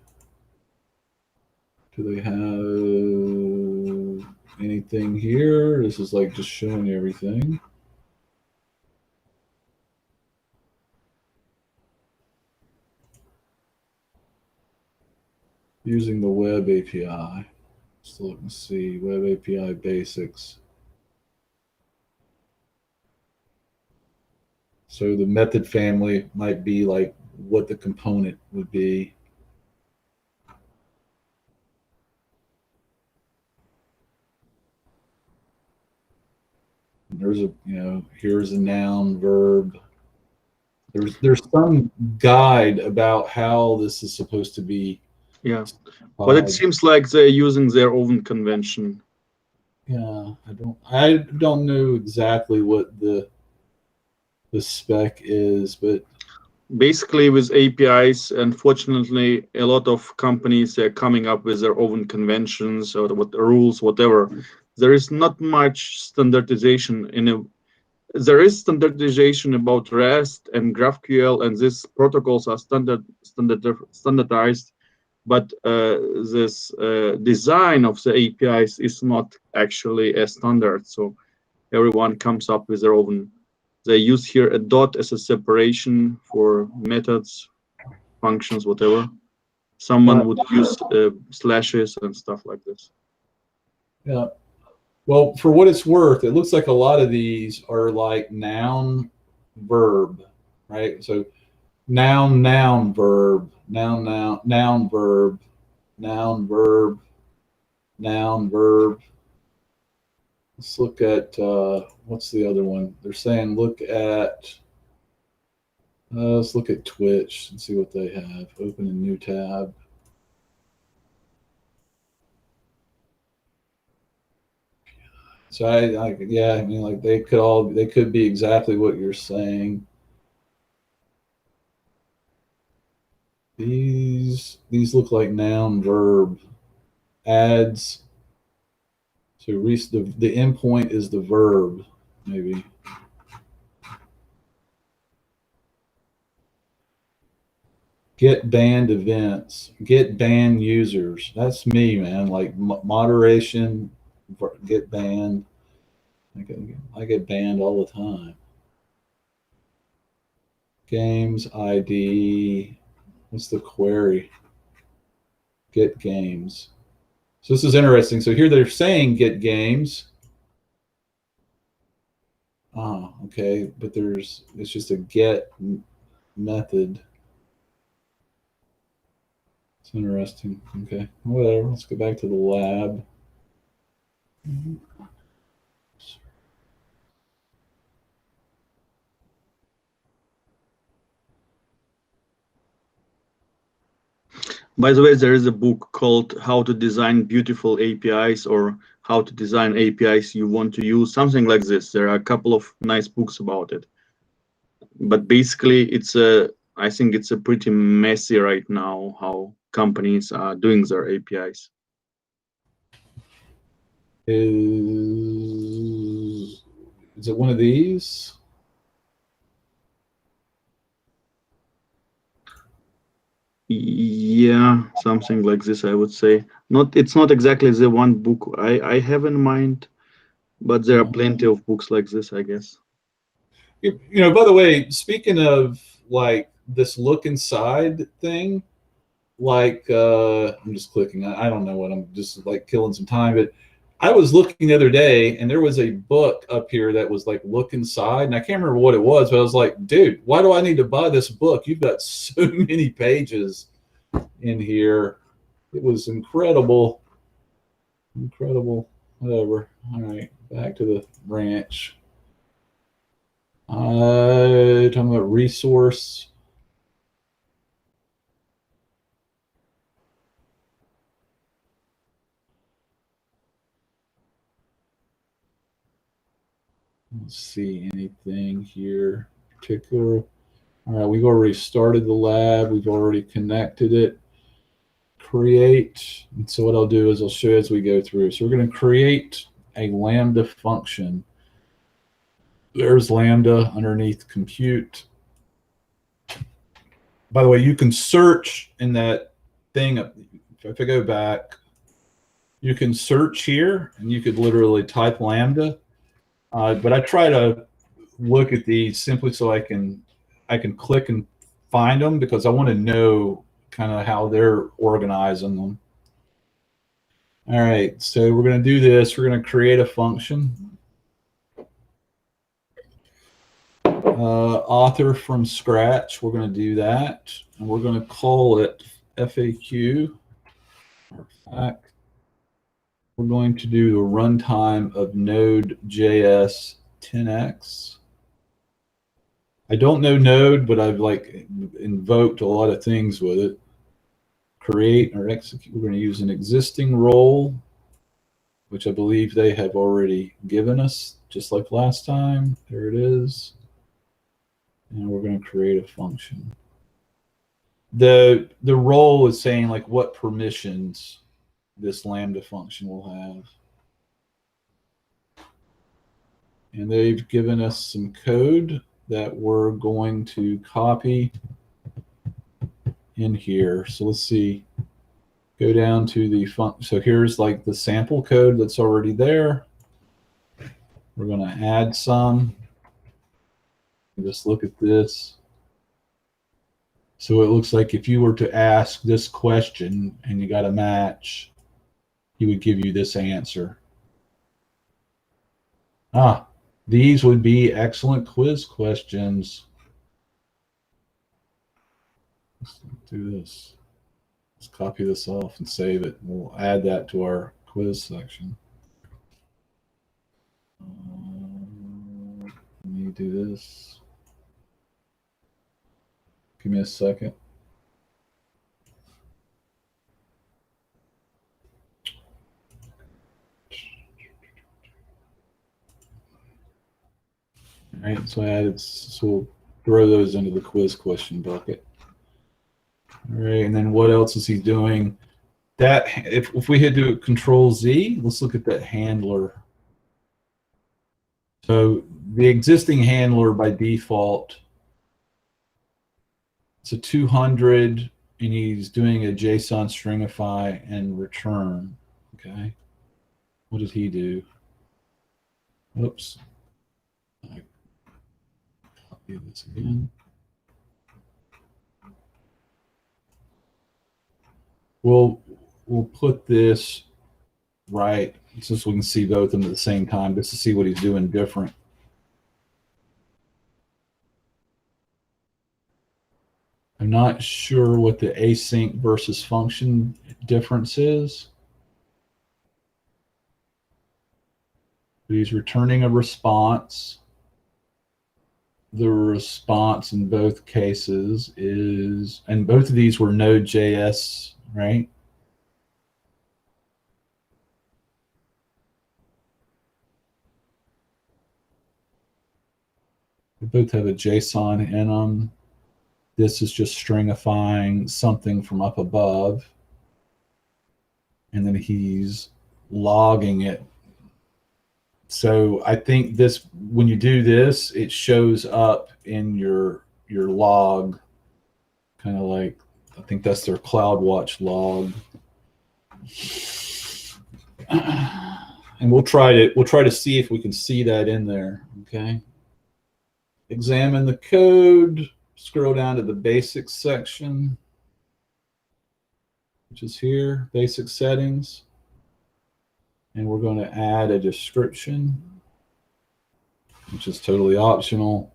Do they have anything here? This is like just showing you everything. Using the web API. Let's look and see. Web API basics. So the method family might be like what the component would be. There's a, here's a noun, verb. There's some guide about how this is supposed to be. Yeah, but it seems like they're using their own convention. Yeah, I don't know exactly what the spec is, but basically with APIs, unfortunately, a lot of companies are coming up with their own conventions or what rules, whatever. There is not much standardization there is standardization about REST and GraphQL, and these protocols are standardized, but this design of the APIs is not actually a standard. So everyone comes up with their own. They use here a dot as a separation for methods, functions, whatever. Someone would use slashes and stuff like this. Yeah. Well, for what it's worth, it looks like a lot of these are like noun, verb, right? So noun, noun, verb, noun, noun, noun, verb, noun, verb, noun, verb. Let's look at, what's the other one? They're saying let's look at Twitch and see what they have. Open a new tab. So yeah, I mean, like they could be exactly what you're saying. These look like noun, verb, adds. So the endpoint is the verb, maybe. Get banned events, get banned users. That's me, man. Like moderation, get banned. I get banned all the time. Games ID. What's the query? Get games. So this is interesting. So here they're saying get games. Ah, okay, but it's just a get method. It's interesting. Okay, whatever. Let's go back to the lab. By the way, there is a book called How to Design Beautiful APIs or How to Design APIs You Want to Use, something like this. There are a couple of nice books about it. But basically, I think it's a pretty messy right now how companies are doing their APIs. Is it one of these? Yeah, something like this, I would say. It's not exactly the one book I have in mind, but there are plenty of books like this, I guess. By the way, speaking of like this look inside thing, like I'm just clicking. I don't know what, I'm just like killing some time, but I was looking the other day and there was a book up here that was like look inside, and I can't remember what it was, but I was like, dude, why do I need to buy this book? You've got so many pages in here. It was incredible. Whatever. All right, back to the ranch. Talking about resource. Let's see anything here particular. All right, we've already started the lab. We've already connected it. Create. And so what I'll do is I'll show you as we go through. So we're going to create a Lambda function. There's Lambda underneath compute. By the way, you can search in that thing. If I go back, you can search here, and you could literally type Lambda. But I try to look at these simply so I can click and find them, because I want to know kind of how they're organizing them. All right, so we're going to do this. We're going to create a function. Author from scratch. We're going to do that, and we're going to call it FAQ. Fact. We're going to do the runtime of Node.js 10x. I don't know Node, but I've like invoked a lot of things with it. Create or execute. We're going to use an existing role, which I believe they have already given us, just like last time. There it is. And we're going to create a function. The role is saying like what permissions this Lambda function will have. And they've given us some code that we're going to copy in here. So let's see, go down to the function. So here's like the sample code that's already there. We're going to add some. Just look at this. So it looks like if you were to ask this question and you got a match, he would give you this answer. These would be excellent quiz questions. Let's do this. Let's copy this off and save it. We'll add that to our quiz section. Let me do this. Give me a second. All right, so I added, so we'll throw those into the quiz question bucket. All right, and then what else is he doing? That if we hit do Control Z, let's look at that handler. So the existing handler by default, it's a 200, and he's doing a JSON stringify and return. Okay, what did he do? Oops. I copy this again. We'll put this right so we can see both of them at the same time, just to see what he's doing different. I'm not sure what the async versus function difference is. But he's returning a response. The response in both cases is, and both of these were Node.js, right? They both have a JSON in them. This is just stringifying something from up above. And then he's logging it. So I think this, when you do this, it shows up in your log, kind of like, I think that's their CloudWatch log. And we'll try to see if we can see that in there. Okay. Examine the code. Scroll down to the basics section, which is here, basic settings. And we're going to add a description, which is totally optional.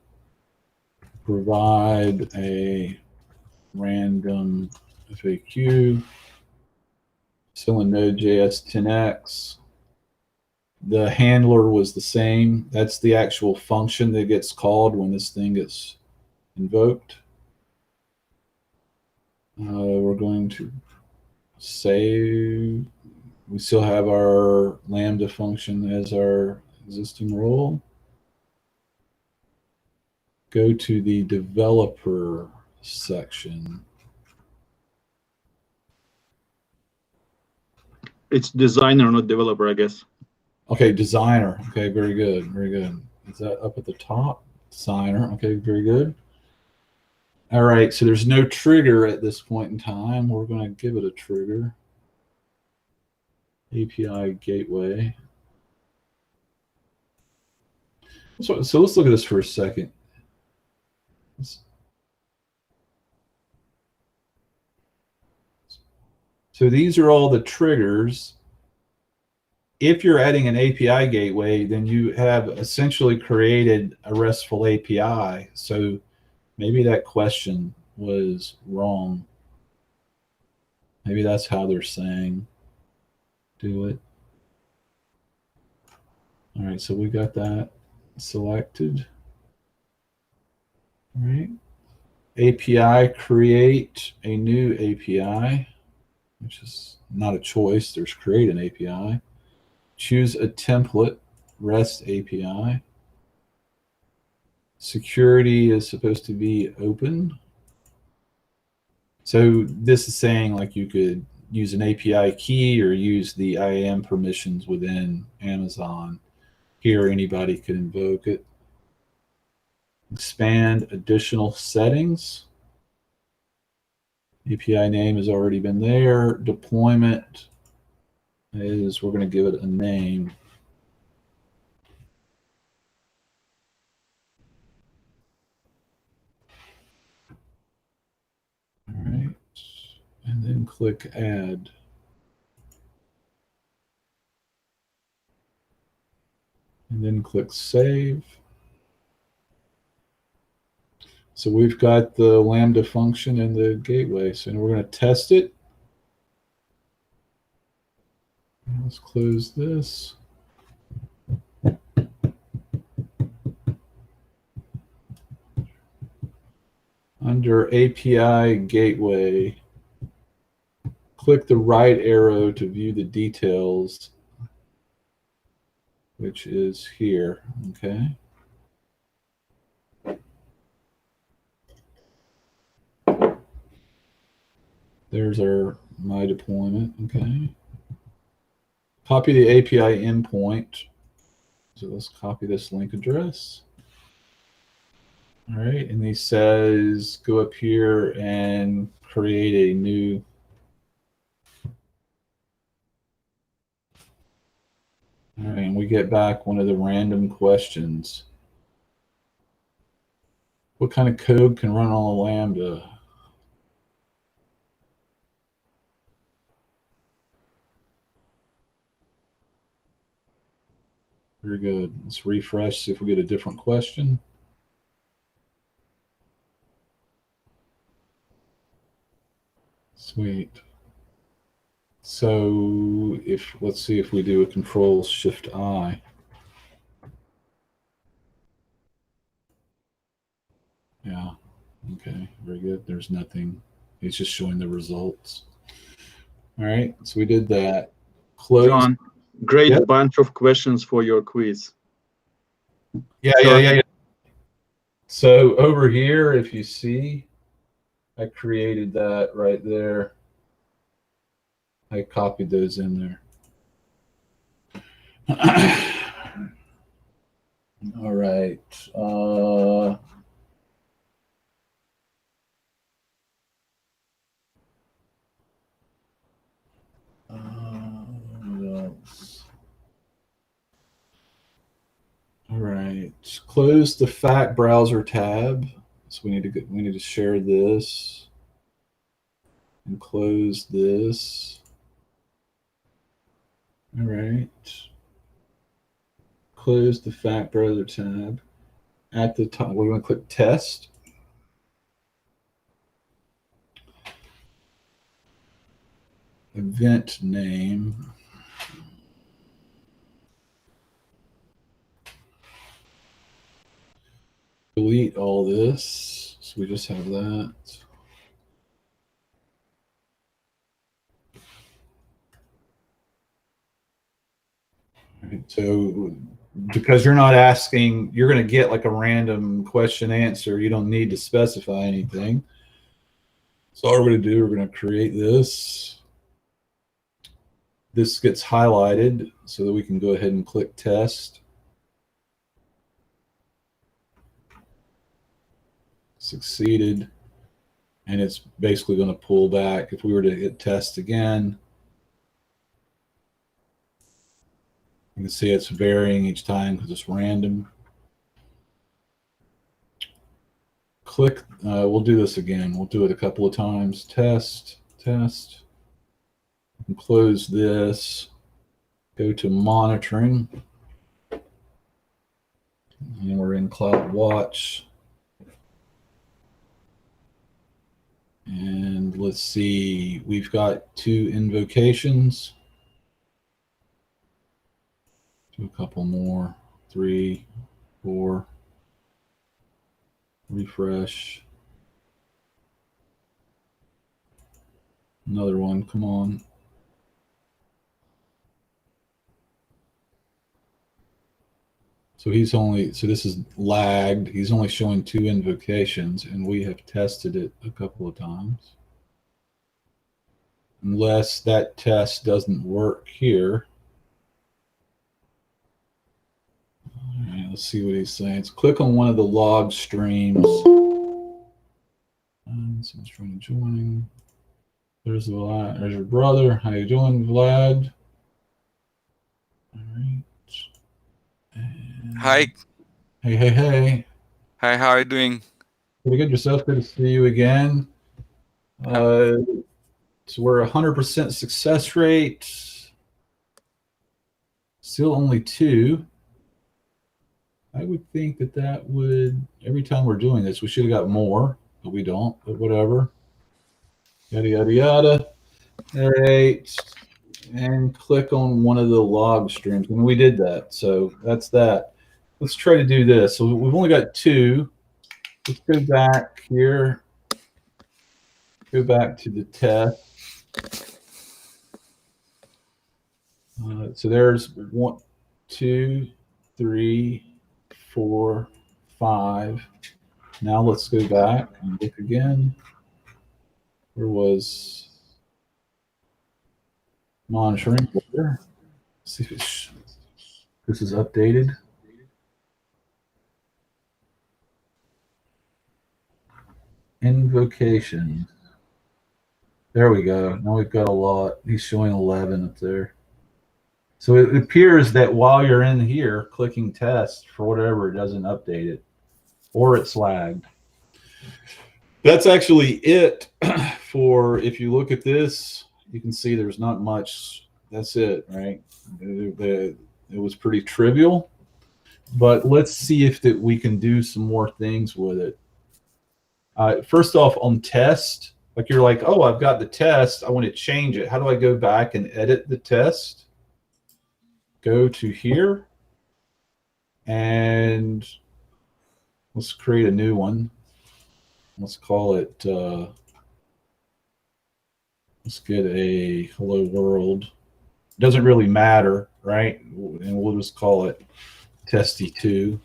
Provide a random FAQ. Still in Node.js 10x. The handler was the same. That's the actual function that gets called when this thing gets invoked. We're going to save. We still have our Lambda function as our existing role. go to the developer section. It's designer, not developer, I guess. Okay, designer. Okay, very good, very good. Is that up at the top? Designer. Okay, very good. All right, so there's no trigger at this point in time. We're going to give it a trigger. API gateway. So let's look at this for a second. So these are all the triggers. If you're adding an API gateway, then you have essentially created a RESTful API. So maybe that question was wrong. Maybe that's how they're saying do it. All right, so we got that selected. All right. API, create a new API, which is not a choice. There's create an API. Choose a template, REST API. Security is supposed to be open. So this is saying like you could use an API key or use the IAM permissions within Amazon. Here, anybody could invoke it. Expand additional settings. API name has already been there. Deployment is, we're going to give it a name. All right. And then click add. And then click save. So we've got the Lambda function and the gateway. So we're going to test it. Let's close this. Under API gateway, click the right arrow to view the details, which is here. Okay. There's my deployment. Okay. Copy the API endpoint. So let's copy this link address. All right, and he says go up here and create a new. All right, and we get back one of the random questions. What kind of code can run on a Lambda? Very good. Let's refresh, see if we get a different question. Sweet. So let's see if we do a Control-Shift-I. Yeah. Okay. Very good. There's nothing. It's just showing the results. All right. So we did that. Close. John, great Yep. bunch of questions for your quiz. Yeah. So over here, if you see, I created that right there. I copied those in there. All right. What else? All right. Close the Fact Browser tab. So we need to share this and close this. All right. Close the Fact Browser tab. At the top, we're going to click Test. Event name. Delete all this. So we just have that. All right, so because you're not asking, you're going to get like a random question answer. You don't need to specify anything. So all we're going to do, we're going to create this. This gets highlighted so that we can go ahead and click test. Succeeded. And it's basically going to pull back. If we were to hit test again, you can see it's varying each time because it's random. Click, we'll do this again. We'll do it a couple of times. Test, test. And close this. Go to monitoring. And we're in CloudWatch. And let's see, we've got 2 invocations. Do a couple more, 3, 4. Refresh. Another one, come on. So he's only, so this is lagged. He's only showing 2 invocations, and we have tested it a couple of times. Unless that test doesn't work here. All right, let's see what he's saying. Let's click on one of the log streams. Someone's trying to join. There's Vlad. There's your brother. How you doing, Vlad? All right. And Hi. hey, hey, hey. Hi, how are you doing? Pretty good yourself. Good to see you again. So we're 100% success rate. Still only 2. I would think that that would, every time we're doing this, we should have got more, but we don't, but whatever. Yada, yada, yada. All right. And click on one of the log streams. And we did that. So that's that. Let's try to do this. So we've only got 2. Let's go back here. Go back to the test. So there's 1, 2, 3, 4, 5. Now let's go back and look again. Where was monitoring? Let's see if this is updated. Invocation. There we go. Now we've got a lot. He's showing 11 up there. So it appears that while you're in here clicking test, for whatever, it doesn't update it, or it's lagged. That's actually it for, if you look at this, you can see there's not much. That's it, right? It was pretty trivial, but let's see if we can do some more things with it. First off, on test, like you're like, oh, I've got the test. I want to change it. How do I go back and edit the test? Go to here, and let's create a new one. Let's call it, let's get a hello world. Doesn't really matter, right? And we'll just call it testy2,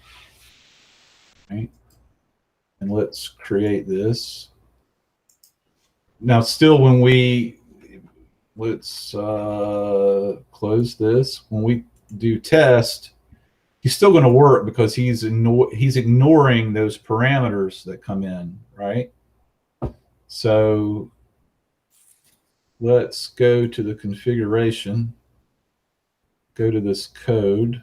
right? And let's create this. Now, still, when we, let's close this. When we do test, he's still going to work because he's ignoring those parameters that come in, right? So let's go to the configuration, go to this code,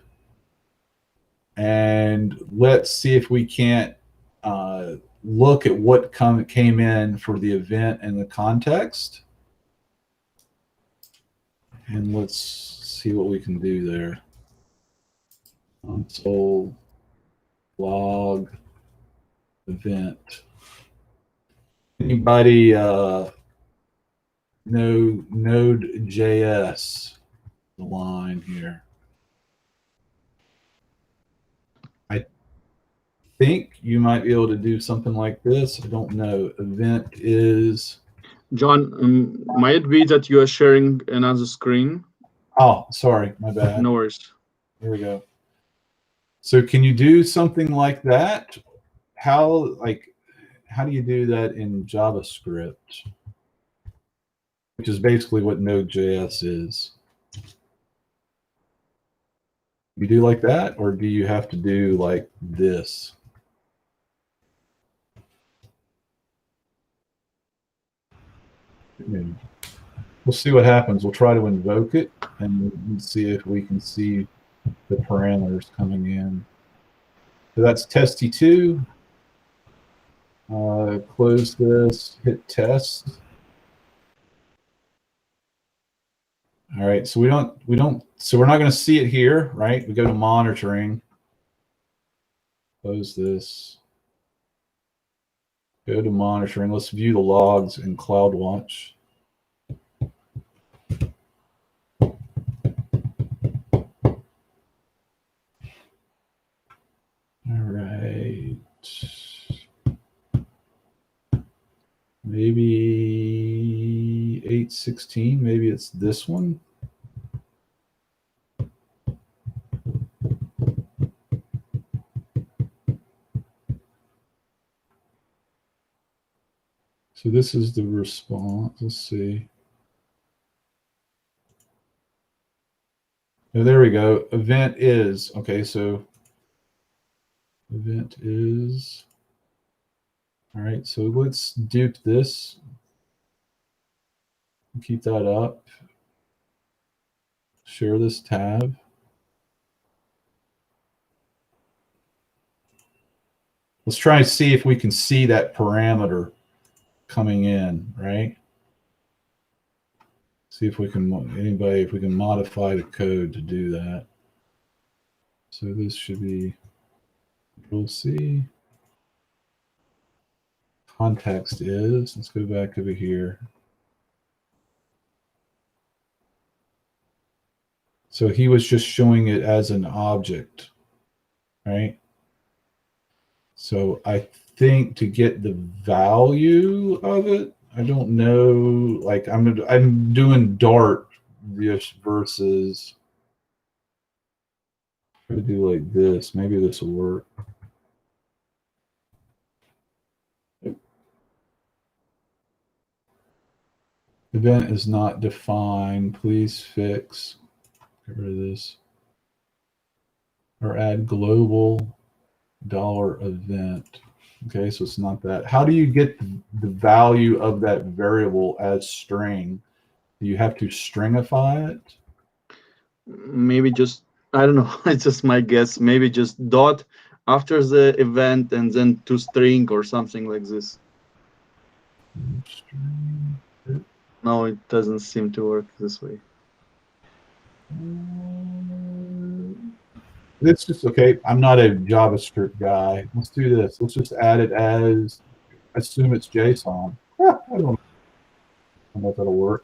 and let's see if we can't look at what came in for the event and the context. And let's see what we can do there. Console log event. Anybody know Node.js, the line here? I think you might be able to do something like this. I don't know. Event is... John, might it be that you are sharing another screen? Oh, sorry, my bad. No worries. Here we go. So can you do something like that? How do you do that in JavaScript? Which is basically what Node.js is. You do like that, or do you have to do like this? We'll see what happens. We'll try to invoke it and see if we can see the parameters coming in. So that's testy2. Close this, hit test. All right, so so we're not going to see it here, right? We go to monitoring. Close this. Go to monitoring. Let's view the logs in CloudWatch. All right. Maybe 816. Maybe it's this one. So this is the response. Let's see. Oh, there we go. Event is. Okay, so event is. All right, so let's dupe this. Keep that up. Share this tab. Let's try and see if we can see that parameter coming in, right? See if we can, if we can modify the code to do that. So this should be Control-C. Context is, let's go back over here. So he was just showing it as an object, right? So I think to get the value of it, I don't know, like I'm doing Dart versus, I'm gonna do like this. Maybe this will work. Event is not defined. Please fix. Get rid of this. Or add global $event. Okay, so it's not that. How do you get the value of that variable as string? Do you have to stringify it? Maybe just, I don't know, it's just my guess. Maybe just dot after the event and then to string or something like this. No, it doesn't seem to work this way. It's just okay. I'm not a JavaScript guy. Let's do this. Let's just add it as, assume it's JSON. I don't know if that'll work.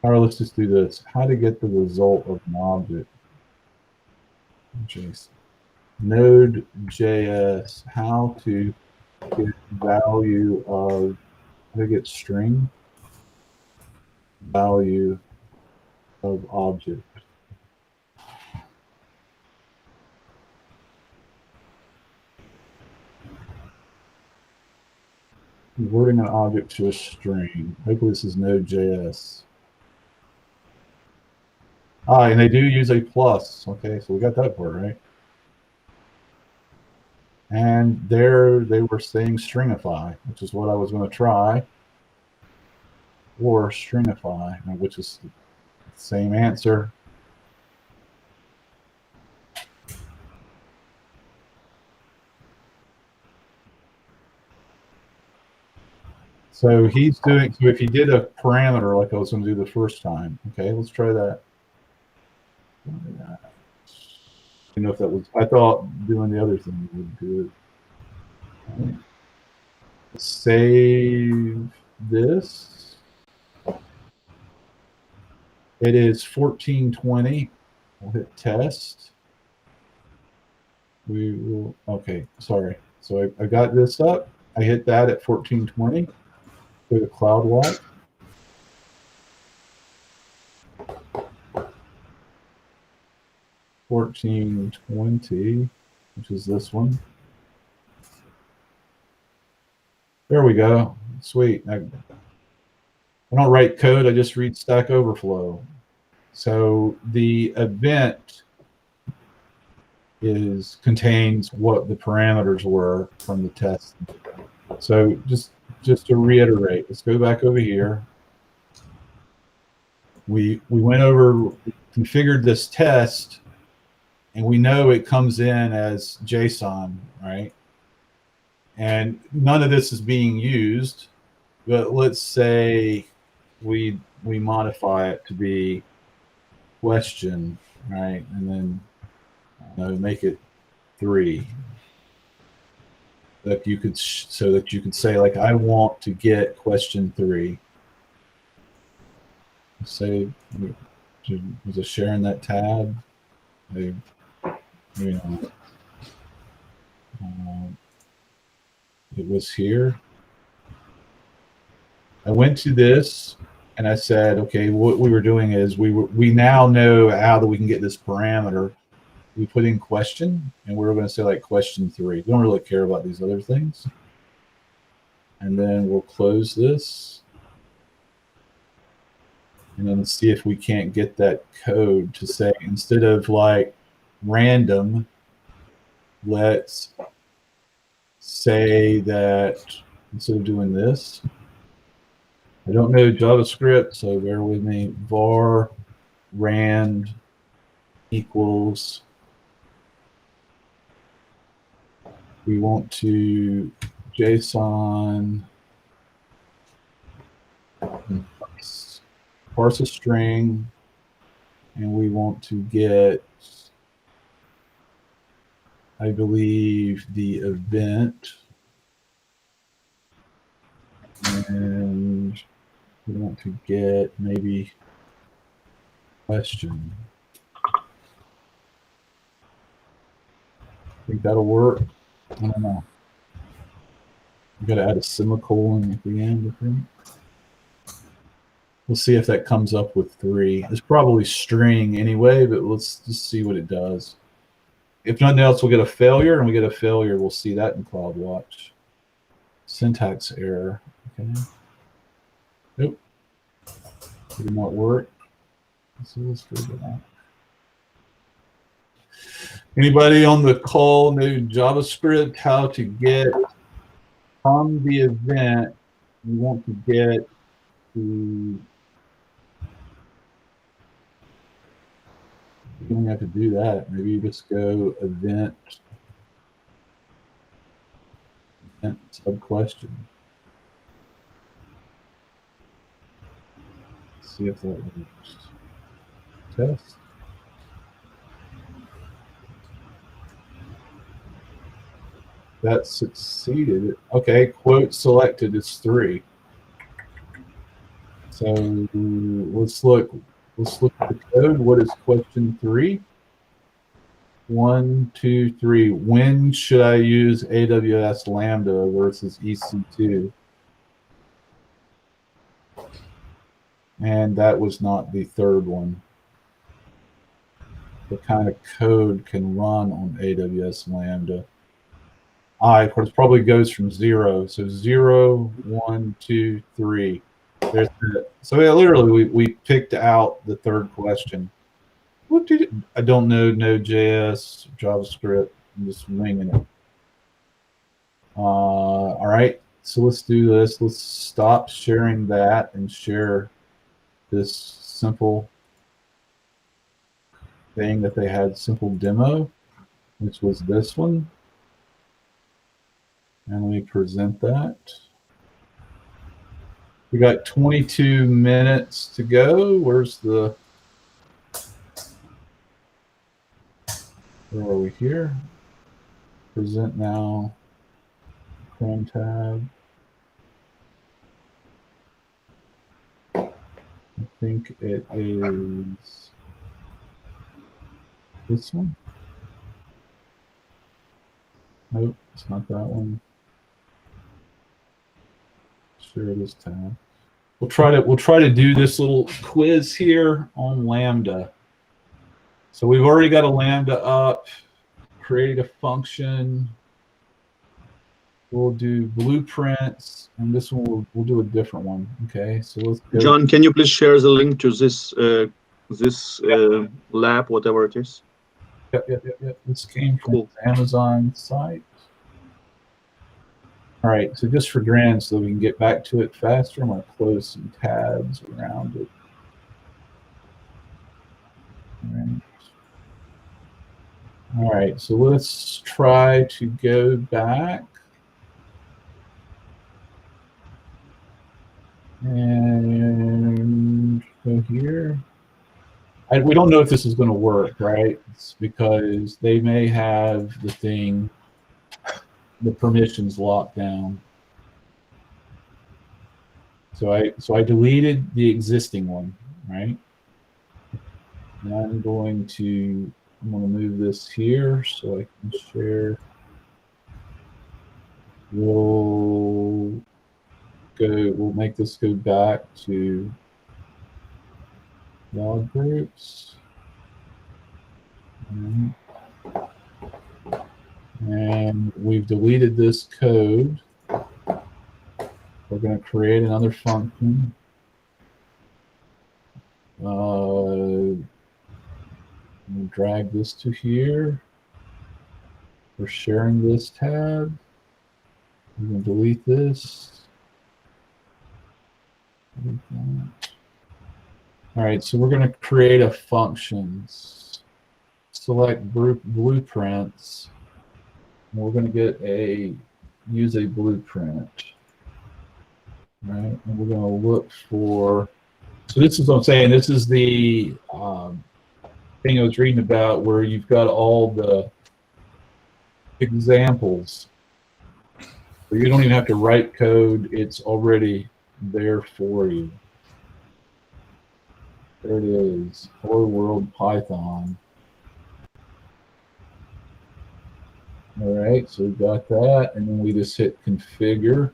All right, let's just do this. How to get the result of an object. JSON. Node.js. How to get value of, how to get string value of object. Converting an object to a string. Hopefully this is Node.js. Ah, and they do use a plus. Okay, so we got that part right. And there they were saying stringify, which is what I was going to try. Or stringify, which is the same answer. So he's doing, so if he did a parameter like I was going to do the first time, okay, let's try that. I don't know if that was, I thought doing the other thing would do it. Save this. It is 1420. We'll hit test. We will, okay, sorry. So I got this up. I hit that at 1420. Go to CloudWatch. 1420, which is this one. There we go. Sweet. I don't write code, I just read Stack Overflow. So the event contains what the parameters were from the test. So just to reiterate, let's go back over here. We went over, configured this test, and we know it comes in as JSON, right? And none of this is being used, but let's say we modify it to be question, right? And then make it 3. That you could so that you could say, like, I want to get question 3. Say, was it sharing that tab? It was here. I went to this and I said, okay, what we were doing is we now know how that we can get this parameter. We put in question, and we're going to say, like, question 3. We don't really care about these other things. And then we'll close this. And then see if we can't get that code to say, instead of like random, let's say that instead of doing this, I don't know JavaScript, so bear with me, var rand equals, we want to JSON parse a string, and we want to get, I believe, the event, and we want to get maybe question. I think that'll work. I don't know. We got to add a semicolon at the end, I think. We'll see if that comes up with 3. It's probably string anyway, but let's just see what it does. If nothing else, we'll get a failure, and we get a failure. We'll see that in CloudWatch. Syntax error. Okay. Nope. Did not work. So let's go to that. Anybody on the call know JavaScript, how to get from the event you want to get to, you don't have to do that. Maybe you just go event sub question. See if that works. Test. That succeeded. Okay, quote selected is 3. So let's look at the code. What is question 3? 1, 2, 3. When should I use AWS Lambda versus EC2? And that was not the third one. What kind of code can run on AWS Lambda? Of course, probably goes from 0. So 0, 1, 2, 3. There's the, so yeah, literally we picked out the third question. What did it, I don't know Node.js, JavaScript. I'm just winging it. All right, so let's do this. Let's stop sharing that and share this simple thing that they had, simple demo, which was this one. And we present that. We got 22 minutes to go. Where's the, where are we here? Present now, Chrome tab. I think it is this one. Nope, it's not that one. Share this tab. We'll try to do this little quiz here on Lambda. So we've already got a Lambda up, create a function. We'll do blueprints, and this one we'll do a different one. Okay, so let's go. John, can you please share the link to this lab, whatever it is? Yep. This came from Cool. the Amazon site. All right, so just for grand, so we can get back to it faster, I'm going to close some tabs around it. All right, so let's try to go back. And go here. We don't know if this is going to work, right? It's because they may have the permissions locked down. So I deleted the existing one, right? And I'm going to move this here so I can share. We'll make this go back to log groups. And we've deleted this code. We're going to create another function. We'll drag this to here. We're sharing this tab. We're going to delete this. All right, so we're going to create a function. Select blueprints. And we're going to use a blueprint. Right, and we're going to look for. So this is what I'm saying. This is the thing I was reading about, where you've got all the examples. So you don't even have to write code. It's already there for you. There it is. Hello World Python. All right, so we've got that, and then we just hit configure.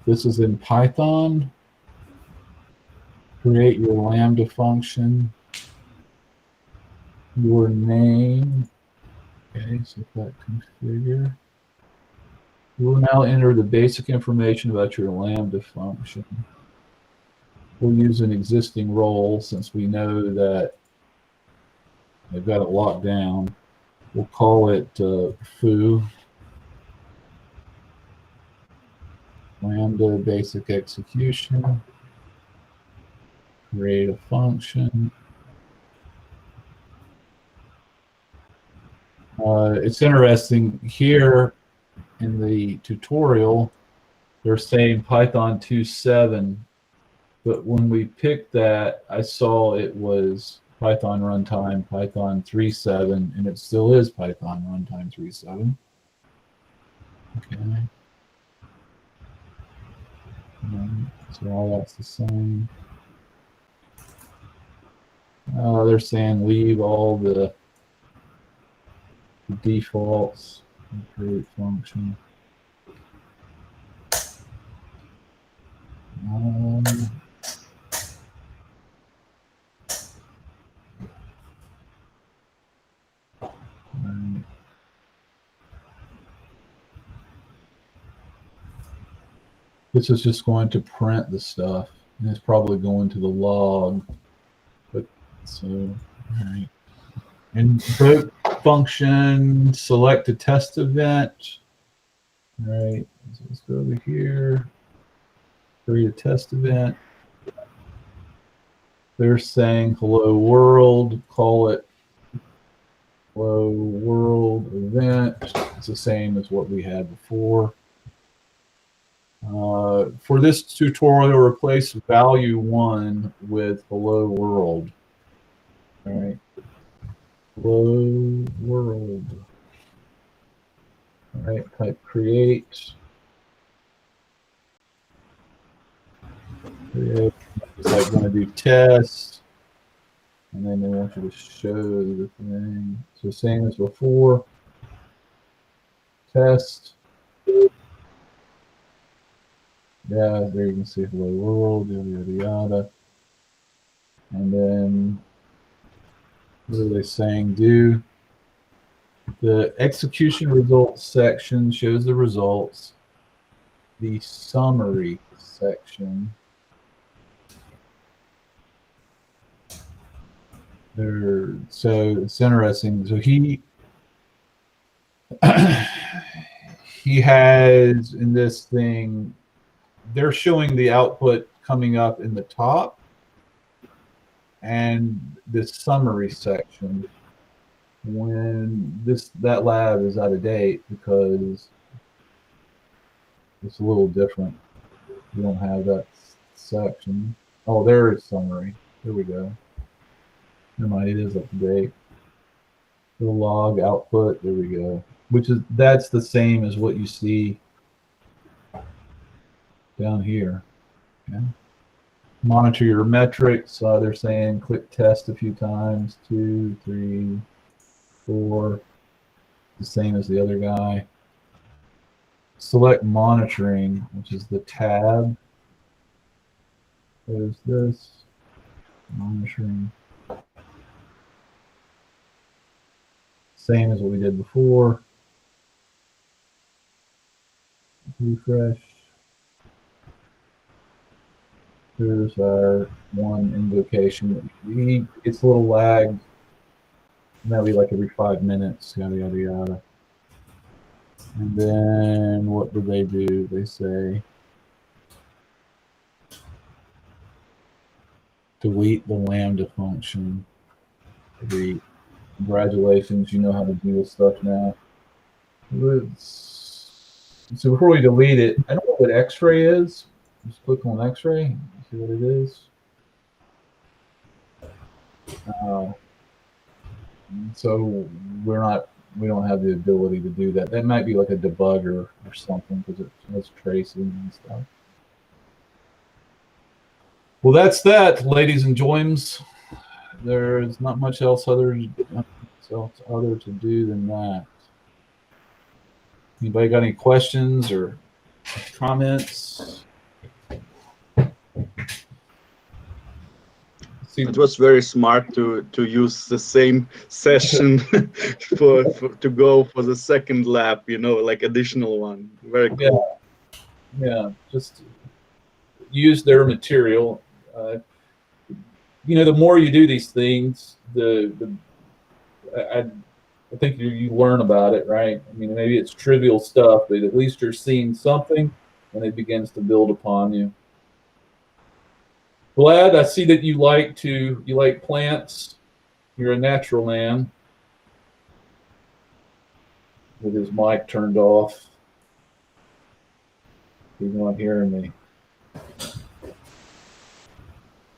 This is in Python. Create your Lambda function. Your name. Okay, so that configure. You will now enter the basic information about your Lambda function. We'll use an existing role since we know that they've got it locked down. We'll call it foo. Lambda basic execution. Create a function. It's interesting here in the tutorial, they're saying Python 2.7, but when we picked that, I saw it was Python runtime Python 3.7, and it still is Python runtime 3.7. Okay. So all that's the same. They're saying leave all the defaults and create function. This is just going to print the stuff, and it's probably going to the log. But so, all right. Invoke function, select a test event. All right, so let's go over here. Create a test event. They're saying hello world, call it hello world event. It's the same as what we had before. For this tutorial, replace value 1 with hello world. All right. Hello world. All right, type create. Create. It's like going to do test. And then they want you to show the thing. So same as before. Test. Yeah, there you can see hello world, yada, yada, yada. And then What are they saying? Do the execution results section shows the results. The summary section. So it's interesting. So he he has in this thing, they're showing the output coming up in the top and this summary section when that lab is out of date because it's a little different. You don't have that section. Oh, there is summary. There we go. Never mind, it is up to date. The log output, there we go. That's the same as what you see down here. Okay. Monitor your metrics. They're saying click test a few times. 2, 3, 4. The same as the other guy. Select monitoring, which is the tab. There's this. Monitoring. Same as what we did before. Refresh. Here's our one invocation. It's a little lagged. That'll be like every 5 minutes, yada, yada, yada. And then what do? They say delete the Lambda function. Congratulations, you know how to do this stuff now. So before we delete it, I don't know what X-ray is. Just click on X-ray, see what it is. So we don't have the ability to do that. That might be like a debugger or something because it has tracing and stuff. Well, that's that, ladies and joins. There's not much else other to do than that. Anybody got any questions or comments? It was very smart to use the same session to go for the second lap, like additional one. Very cool. Yeah, just use their material. The more you do these things, I think you learn about it, right? I mean, maybe it's trivial stuff, but at least you're seeing something, and it begins to build upon you. Vlad, I see that you like plants. You're a natural man. With his mic turned off. He's not hearing me.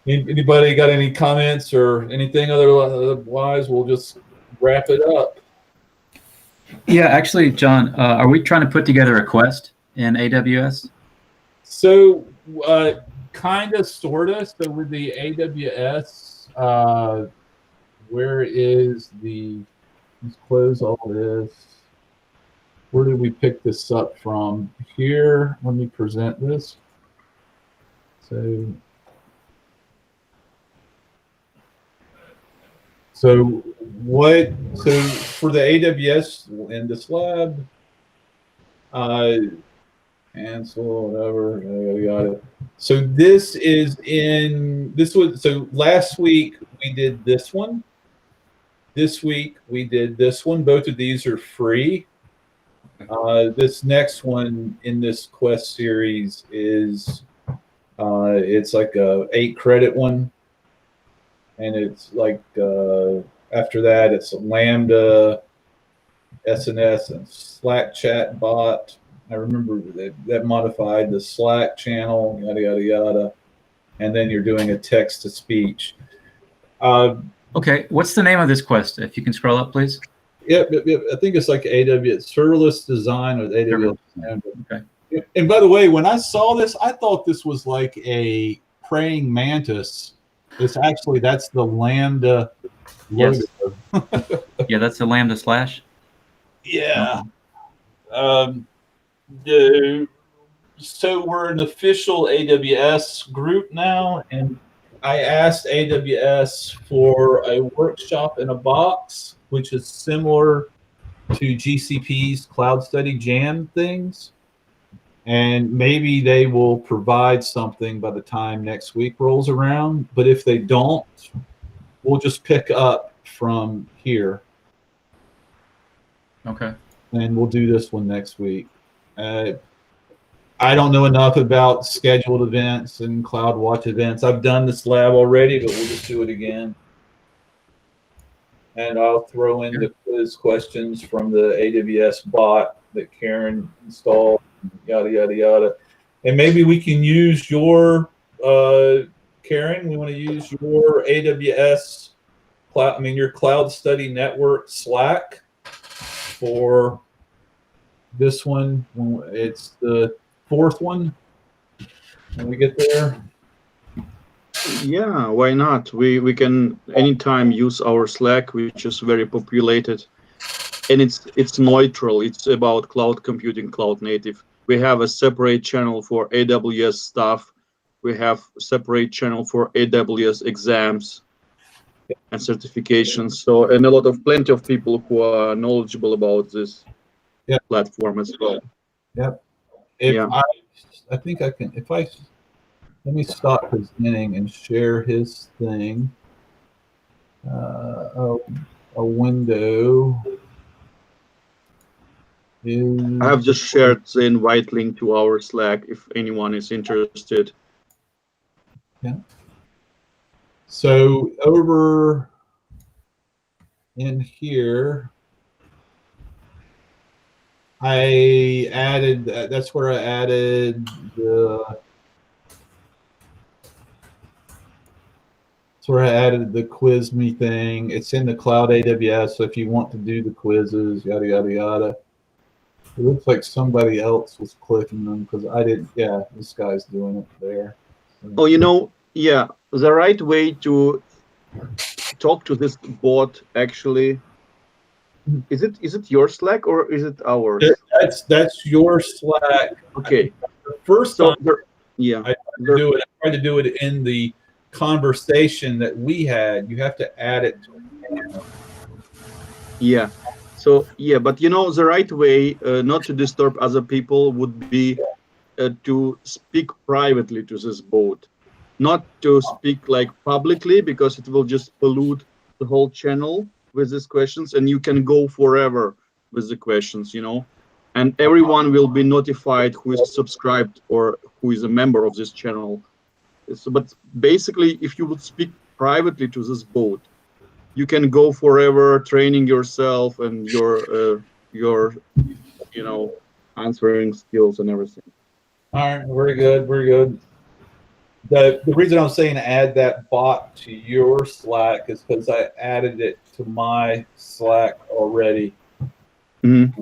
Anybody got any comments or anything otherwise? We'll just wrap it up. Yeah, actually, John, are we trying to put together a quest in AWS? So, kind of, sort of. So with the AWS, where is let's close all this. Where did we pick this up from? Here, let me present this. So for the AWS in this lab, cancel, whatever, yada. So last week we did this one. This week we did this one. Both of these are free. This next one in this quest series is it's like a 8-credit one. And it's like after that, it's a Lambda, SNS, and Slack chat bot. I remember that modified the Slack channel, yada, yada, yada. And then you're doing a text to speech. Okay, what's the name of this quest? If you can scroll up, please. Yep. I think it's like AWS serverless design with AWS. Okay. And by the way, when I saw this, I thought this was like a praying mantis. That's the Lambda logo. Yes. Yeah, that's the Lambda slash. Yeah. So we're an official AWS group now, and I asked AWS for a workshop in a box, which is similar to GCP's Cloud Study Jam things. And maybe they will provide something by the time next week rolls around. But if they don't, we'll just pick up from here. Okay. And we'll do this one next week. I don't know enough about scheduled events and CloudWatch events. I've done this lab already, but we'll just do it again. And I'll throw in the quiz questions from the AWS bot that Karen installed, yada, yada, yada. And maybe we can use your, Karen, we want to use your AWS, your Cloud Study Network Slack for this one. It's the 4th one when we get there. Yeah, why not? We can anytime use our Slack, which is very populated, and it's neutral. It's about cloud computing, cloud native. We have a separate channel for AWS stuff. We have a separate channel for AWS exams and certifications. So, and plenty of people who are knowledgeable about this platform as well. Yep. I think I can, let me stop presenting and share his thing. A window is... I have just shared the invite link to our Slack if anyone is interested. Yeah. So over in here, I added, that's where I added the quiz me thing. It's in the Cloud AWS, so if you want to do the quizzes, yada, yada, yada. It looks like somebody else was clicking them because I didn't, this guy's doing it there. Oh, the right way to talk to this bot actually, is it your Slack or is it ours? That's your Slack. Okay. The first time I tried to do it in the conversation that we had. You have to add it to it. So but the right way not to disturb other people would be to speak privately to this bot, not to speak like publicly, because it will just pollute the whole channel with these questions, and you can go forever with the questions, and everyone will be notified who is subscribed or who is a member of this channel. So, but basically, if you would speak privately to this bot, you can go forever training yourself and your answering skills and everything. All right, very good, very good. The reason I'm saying add that bot to your Slack is because I added it to my Slack already. Mm-hmm.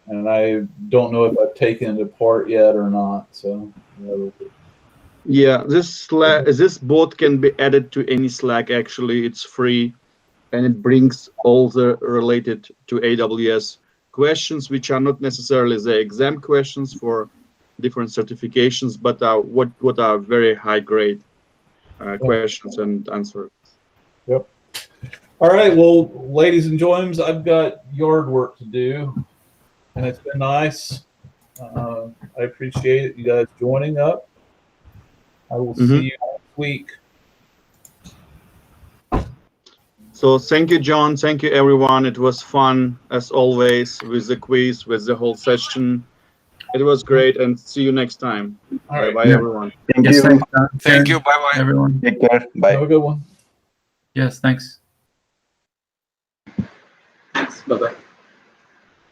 And I don't know if I've taken it apart yet or not. So this bot can be added to any Slack. Actually, it's free, and it brings all the related to AWS questions, which are not necessarily the exam questions for different certifications, but what are very high grade questions and answers. Yep. All right. Well, ladies and gentlemen, I've got yard work to do, and it's been nice. I appreciate you guys joining up. I will see you next week. So thank you, John. Thank you, everyone. It was fun, as always, with the quiz, with the whole session. It was great, and see you next time. All right. Bye, everyone. Thank you. Thank you. Bye-bye. Everyone. Take care. Bye. Have a good one. Yes, thanks. Bye-bye.